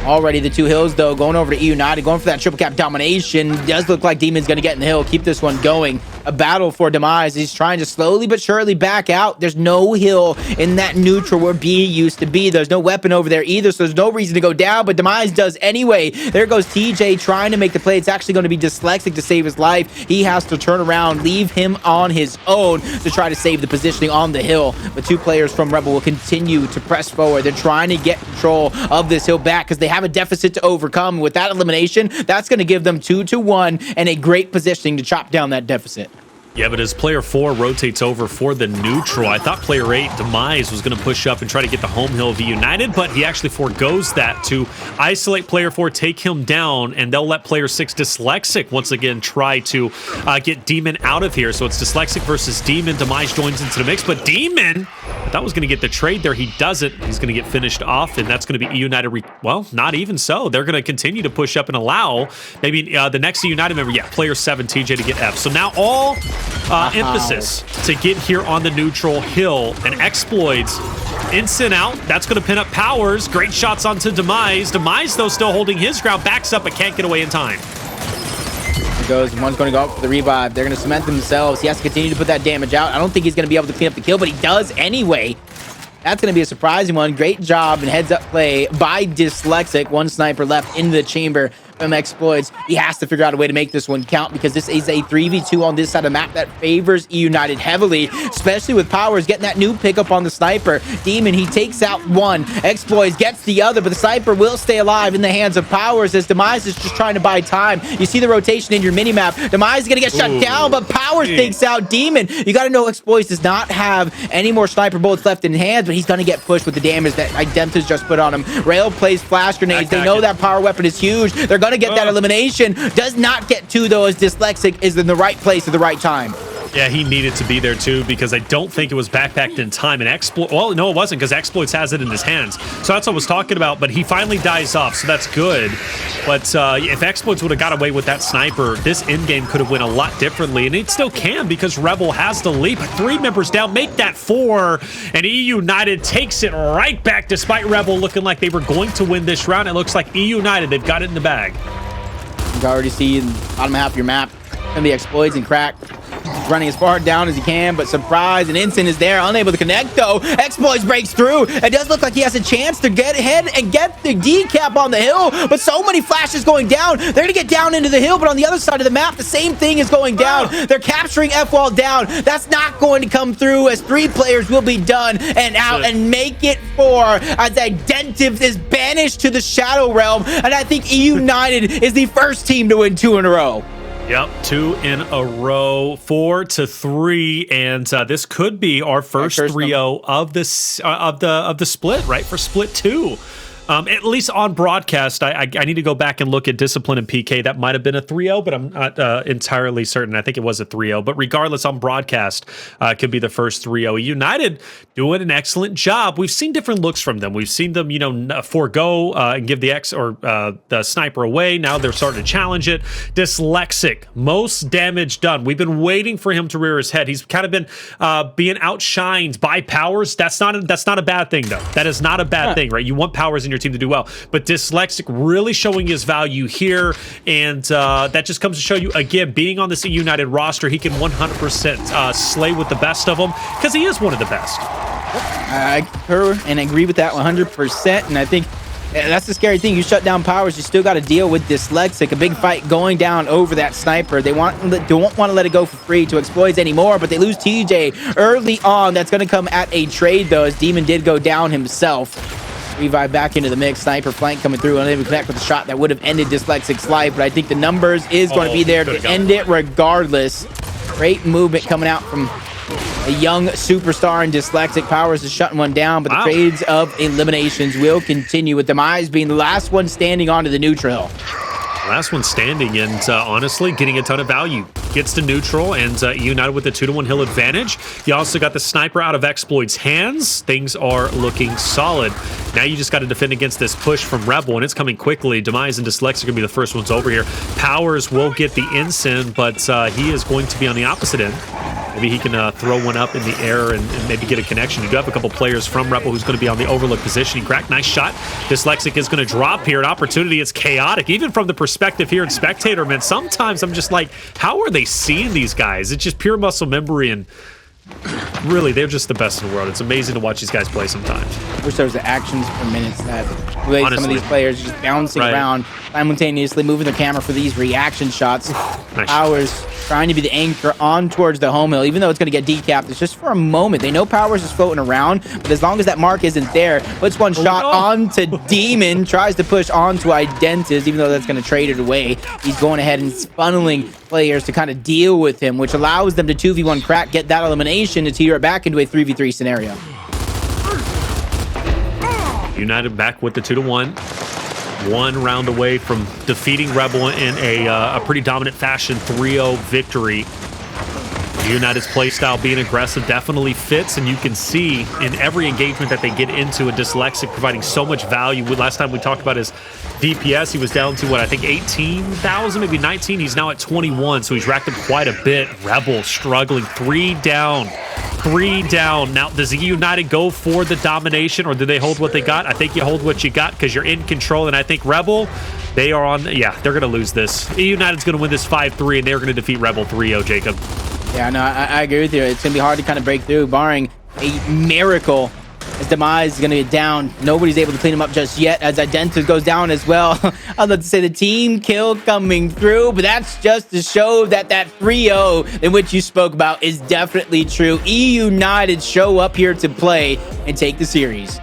Already the two hills, though, going over to eUnited, going for that triple cap domination. Does look like Demon's going to get in the hill, keep this one going. A battle for Demise. He's trying to slowly but surely back out. There's no hill in that neutral where B used to be. There's no weapon over there either, so there's no reason to go down, but Demise does anyway. There goes TJ trying to make the play. It's actually going to be Dyslexic to save his life. He has to turn around, leave him on his own to try to save the positioning on the hill. But two players from Rebel will continue to press forward. They're trying to get control of this hill back because they have a deficit to overcome. With that elimination, that's going to give them 2-1 and a great positioning to chop down that deficit. Yeah, but as player 4 rotates over for the neutral, I thought player 8, Demise, was going to push up and try to get the home hill of eUnited, but he actually forgoes that to isolate player 4, take him down, and they'll let player 6, Dyslexic, once again try to get Demon out of here. So it's Dyslexic versus Demon. Demise joins into the mix, but Demon, I thought was going to get the trade there. He doesn't. He's going to get finished off, and that's going to be eUnited. Well, not even so. They're going to continue to push up and allow maybe the next eUnited member, yeah, player 7, TJ, to get F. So now all emphasis to get here on the neutral hill, and Exploits instant out. That's going to pin up Powerz. Great shots onto Demise. Demise, though, still holding his ground, backs up but can't get away in time. Here goes. One's going to go up for the revive. They're going to cement themselves. He has to continue to put that damage out. I don't think he's going to be able to clean up the kill, but he does anyway. That's going to be a surprising one. Great job and heads up play by Dyslexic. One sniper left in the chamber from Exploits. He has to figure out a way to make this one count, because this is a 3v2 on this side of the map that favors eUnited heavily, especially with Powerz getting that new pickup on the sniper. Demon, he takes out one. Exploits gets the other, but the sniper will stay alive in the hands of Powerz as Demise is just trying to buy time. You see the rotation in your minimap. Demise is going to get shut down, but Powerz takes out Demon. You got to know Exploits does not have any more sniper bullets left in hands, but he's going to get pushed with the damage that Identities just put on him. Rail plays flash grenades. They know that power weapon is huge. They're going to get that elimination. Does not get two, though, as Dyslexic is in the right place at the right time. Yeah, he needed to be there too, because I don't think it was backpacked in time. And well, no, it wasn't, because Exploits has it in his hands. So that's what I was talking about, but he finally dies off, so that's good. But if Exploits would have got away with that sniper, this endgame could have went a lot differently, and it still can, because Rebel has the lead. But 3 members down, make that 4, and eUnited takes it right back, despite Rebel looking like they were going to win this round. It looks like eUnited, they've got it in the bag. You can already see in the bottom half of your map, gonna be Exploits and Crack. running as far down as he can, but surprise, and Instant is there, unable to connect though. Exploits breaks through. It does look like he has a chance to get ahead and get the decap on the hill, but so many flashes going down. They're gonna get down into the hill, but on the other side of the map, the same thing is going down. They're capturing F-Wall down. That's not going to come through, as 3 players will be done and out and make it 4 as Identiv is banished to the Shadow Realm, and I think eUnited is the first team to win 2 in a row. Yep, 2 in a row, 4-3, and this could be our first 3-0 of this of the split, right? For split 2. At least on broadcast, I need to go back and look at Discipline and PK. That might have been a 3-0, but I'm not entirely certain. I think it was a 3-0. But regardless, on broadcast, it could be the first 3-0. United doing an excellent job. We've seen different looks from them. We've seen them, forego and give the the sniper away. Now they're starting to challenge it. Dyslexic, most damage done. We've been waiting for him to rear his head. He's kind of been being outshined by Powerz. That's not a bad thing, though. That is not a bad thing, right? You want Powerz in your team to do well, but Dyslexic really showing his value here, and that just comes to show you again, being on this eUnited roster, he can 100% slay with the best of them, because he is one of the best. I concur and agree with that 100%, and I think that's the scary thing. You shut down Powerz, you still got to deal with Dyslexic. A big fight going down over that sniper. They don't want to let it go for free to exploits anymore, but they lose TJ early on. That's going to come at a trade, though, as Demon did go down himself. Revive back into the mix. Sniper flank coming through, unable to connect with a shot that would have ended Dyslexic's life, but I think the numbers is going to be there to end it regardless. Great movement coming out from a young superstar in Dyslexic. Powerz is shutting one down, but the trades of eliminations will continue, with Demise being the last one standing onto the neutral. Last one standing, and honestly, getting a ton of value. Gets to neutral, and United with the 2-1 hill advantage. You also got the sniper out of Exploit's hands. Things are looking solid. Now you just got to defend against this push from Rebel, and it's coming quickly. Demise and Dyslexic are going to be the first ones over here. Powerz will get the ensign, but he is going to be on the opposite end. Maybe he can throw one up in the air and maybe get a connection. You do have a couple players from Rebel who's going to be on the overlook position. He cracked, nice shot. Dyslexic is going to drop here. An opportunity. It's chaotic, even from the perspective here in Spectator, man. Sometimes I'm just like, how are they seeing these guys? It's just pure muscle memory, and really, they're just the best in the world. It's amazing to watch these guys play sometimes. I wish there was the actions per minutes that really some of these players just bouncing around, simultaneously moving their camera for these reaction shots. Nice. Powerz trying to be the anchor on towards the home hill, even though it's going to get decapped. It's just for a moment. They know Powerz is floating around, but as long as that mark isn't there, puts one shot onto Demon, tries to push onto Identis, even though that's going to trade it away. He's going ahead and funneling players to kind of deal with him, which allows them to 2v1 crack, get that elimination to tear it back into a 3v3 scenario. United back with the 2-1. 1 round away from defeating Rebel in a pretty dominant fashion, 3-0 victory. United's playstyle being aggressive definitely fits, and you can see in every engagement that they get into, a Dyslexic providing so much value. Last time we talked about his DPS, he was down to, what, I think 18,000, maybe 19. He's now at 21, so he's racked up quite a bit. Rebel struggling, 3 down. 3 down. Now, does eUnited go for the domination, or do they hold what they got? I think you hold what you got because you're in control, and I think Rebel, they are on, yeah, they're going to lose this. eUnited's going to win this 5-3, and they're going to defeat Rebel 3-0, Jacob. Yeah, no, I agree with you. It's going to be hard to kind of break through, barring a miracle. As Demise is going to get down, nobody's able to clean him up just yet, as Identis goes down as well. I'd love to say the team kill coming through, but that's just to show that that 3-0 in which you spoke about is definitely true. eUnited show up here to play and take the series.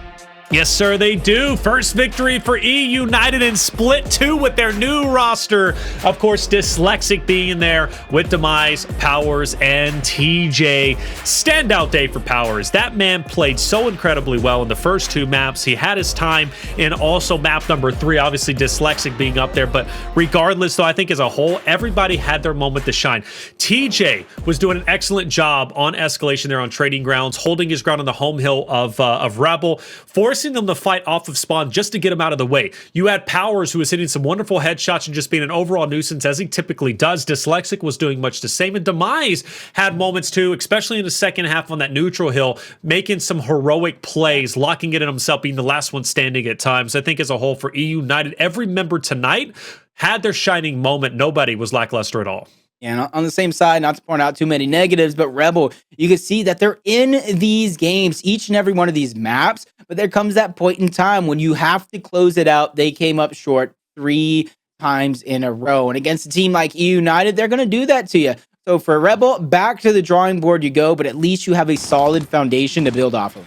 Yes, sir, they do. First victory for eUnited in Split 2 with their new roster. Of course, Dyslexic being there with Demise, Powerz, and TJ. Standout day for Powerz. That man played so incredibly well in the first 2 maps. He had his time in also map number 3, obviously Dyslexic being up there. But regardless, though, I think as a whole, everybody had their moment to shine. TJ was doing an excellent job on Escalation there on Trading Grounds, holding his ground on the home hill of Rebel, forcing them to fight off of spawn just to get him out of the way. You had Powerz, who was hitting some wonderful headshots and just being an overall nuisance, as he typically does. Dyslexic was doing much the same, and Demise had moments too, especially in the second half on that neutral hill, making some heroic plays, locking it in himself, being the last one standing at times. I think as a whole for eUnited, every member tonight had their shining moment. Nobody was lackluster at all. And on the same side, not to point out too many negatives, but Rebel, you can see that they're in these games, each and every one of these maps. But there comes that point in time when you have to close it out. They came up short 3 times in a row. And against a team like eUnited, they're going to do that to you. So for Rebel, back to the drawing board you go, but at least you have a solid foundation to build off of.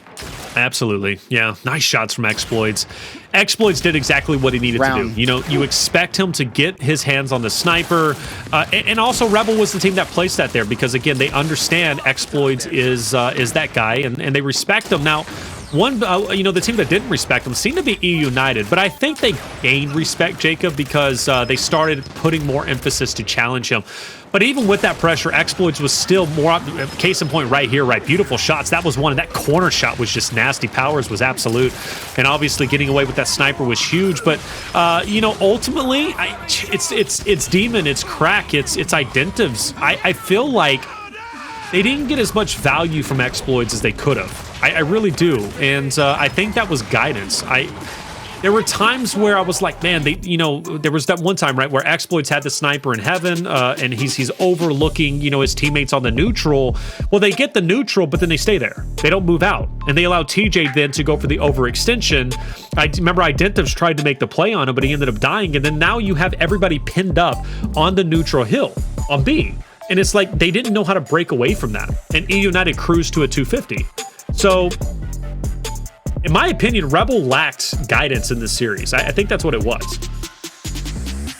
Absolutely. Yeah. Nice shots from Exploits. Exploits did exactly what he needed to do. You know, you expect him to get his hands on the sniper. And also Rebel was the team that placed that there because, again, they understand Exploits is that guy and they respect him. Now, the team that didn't respect him seemed to be eUnited, but I think they gained respect, Jacob, because they started putting more emphasis to challenge him. But even with that pressure, Exploits was still more, case in point right here, right? Beautiful shots. That was one, and that corner shot was just nasty. Powerz was absolute. And obviously getting away with that sniper was huge. But, ultimately, it's Demon, it's Crack, it's Identives. I feel like they didn't get as much value from Exploits as they could have. I really do. And I think that was guidance. There were times where I was like, man, there was that one time, right, where Exploits had the sniper in heaven, and he's overlooking, his teammates on the neutral. Well, they get the neutral, but then they stay there. They don't move out. And they allow TJ then to go for the overextension. I remember Identives tried to make the play on him, but he ended up dying. And then now you have everybody pinned up on the neutral hill on B. And it's like they didn't know how to break away from that. And eUnited cruised to a 250. So, in my opinion, Rebel lacked guidance in this series. I think that's what it was.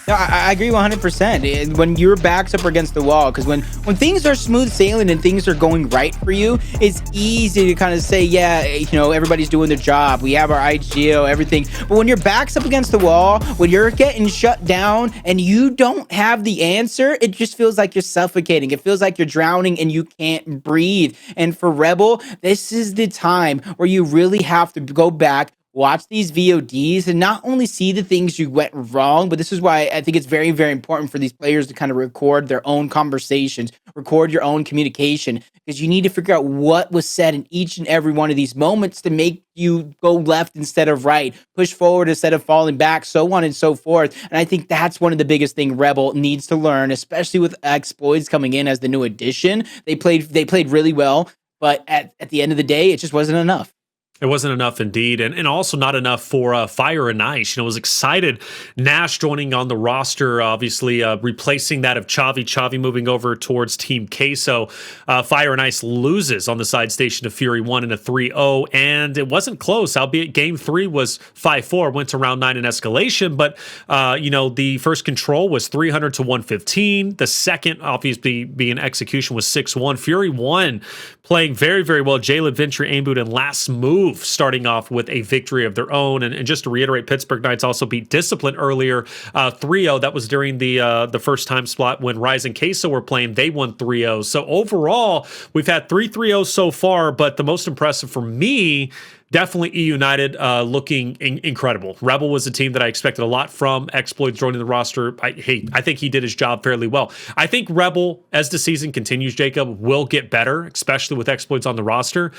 No, I agree 100%. When your back's up against the wall, because when things are smooth sailing and things are going right for you, it's easy to kind of say, yeah, everybody's doing their job. We have our IGO, everything. But when your back's up against the wall, when you're getting shut down and you don't have the answer, it just feels like you're suffocating. It feels like you're drowning and you can't breathe. And for Rebel, this is the time where you really have to go back, watch these VODs, and not only see the things you went wrong, but this is why I think it's very, very important for these players to kind of record their own conversations, record your own communication, because you need to figure out what was said in each and every one of these moments to make you go left instead of right, push forward instead of falling back, so on and so forth. And I think that's one of the biggest things Rebel needs to learn, especially with Exploits coming in as the new addition. They played really well, but at the end of the day, it just wasn't enough. It wasn't enough indeed, and also not enough for Fire and Ice. Was excited. Nash joining on the roster, obviously replacing that of Chavii. Chavii moving over towards Team Queso. Fire and Ice loses on the side station to Fury 1 in a 3-0, and it wasn't close, albeit Game 3 was 5-4, went to round 9 in Escalation, but, the first control was 300 to 115. The second, obviously, being Execution was 6-1. Fury 1 playing very, very well. Jalen Venture, aim boot, and last move starting off with a victory of their own. And just to reiterate, Pittsburgh Knights also beat Discipline earlier, 3-0. That was during the first time spot when Rise and Queso were playing. They won 3-0. So overall, we've had 3 3-0 so far, but the most impressive for me, definitely eUnited looking incredible. Rebel was a team that I expected a lot from. Exploits joining the roster. I think he did his job fairly well. I think Rebel, as the season continues, Jacob, will get better, especially with Exploits on the roster.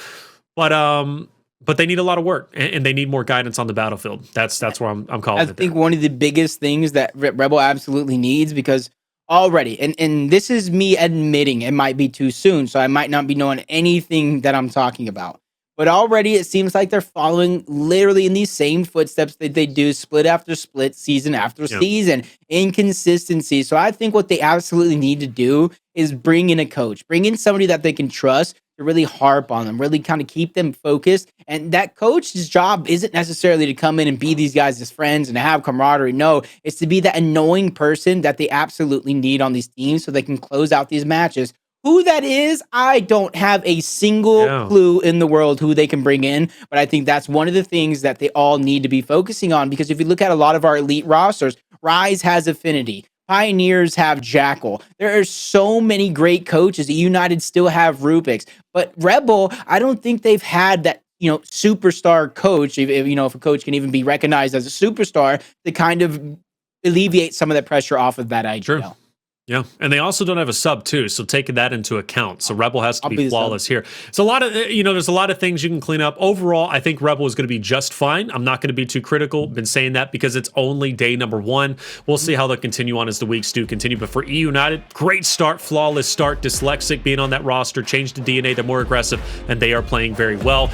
But they need a lot of work, and they need more guidance on the battlefield. That's where I'm calling it. I think one of the biggest things that Rebel absolutely needs, because already, and this is me admitting it might be too soon, so I might not be knowing anything that I'm talking about. But already it seems like they're following literally in these same footsteps that they do split after split, season after season. Inconsistency. So I think what they absolutely need to do is bring in a coach, bring in somebody that they can trust to really harp on them, really kind of keep them focused. And that coach's job isn't necessarily to come in and be these guys as friends and to have camaraderie. No, it's to be that annoying person that they absolutely need on these teams so they can close out these matches. Who that is, I don't have a single clue in the world who they can bring in, but I think that's one of the things that they all need to be focusing on, because if you look at a lot of our elite rosters, Rise has Affinity, Pioneers have Jackal. There are so many great coaches. eUnited still have Rubik's, but Rebel, I don't think they've had that superstar coach, if a coach can even be recognized as a superstar, to kind of alleviate some of that pressure off of that IGL. Sure. Yeah, and they also don't have a sub too, so taking that into account. So Rebel has to be flawless here. It's a lot of, there's a lot of things you can clean up. Overall, I think Rebel is going to be just fine. I'm not going to be too critical. Been saying that because it's only day number 1. We'll see how they'll continue on as the weeks do continue. But for eUnited, great start, flawless start. Dyslexic being on that roster, changed to DNA, they're more aggressive, and they are playing very well.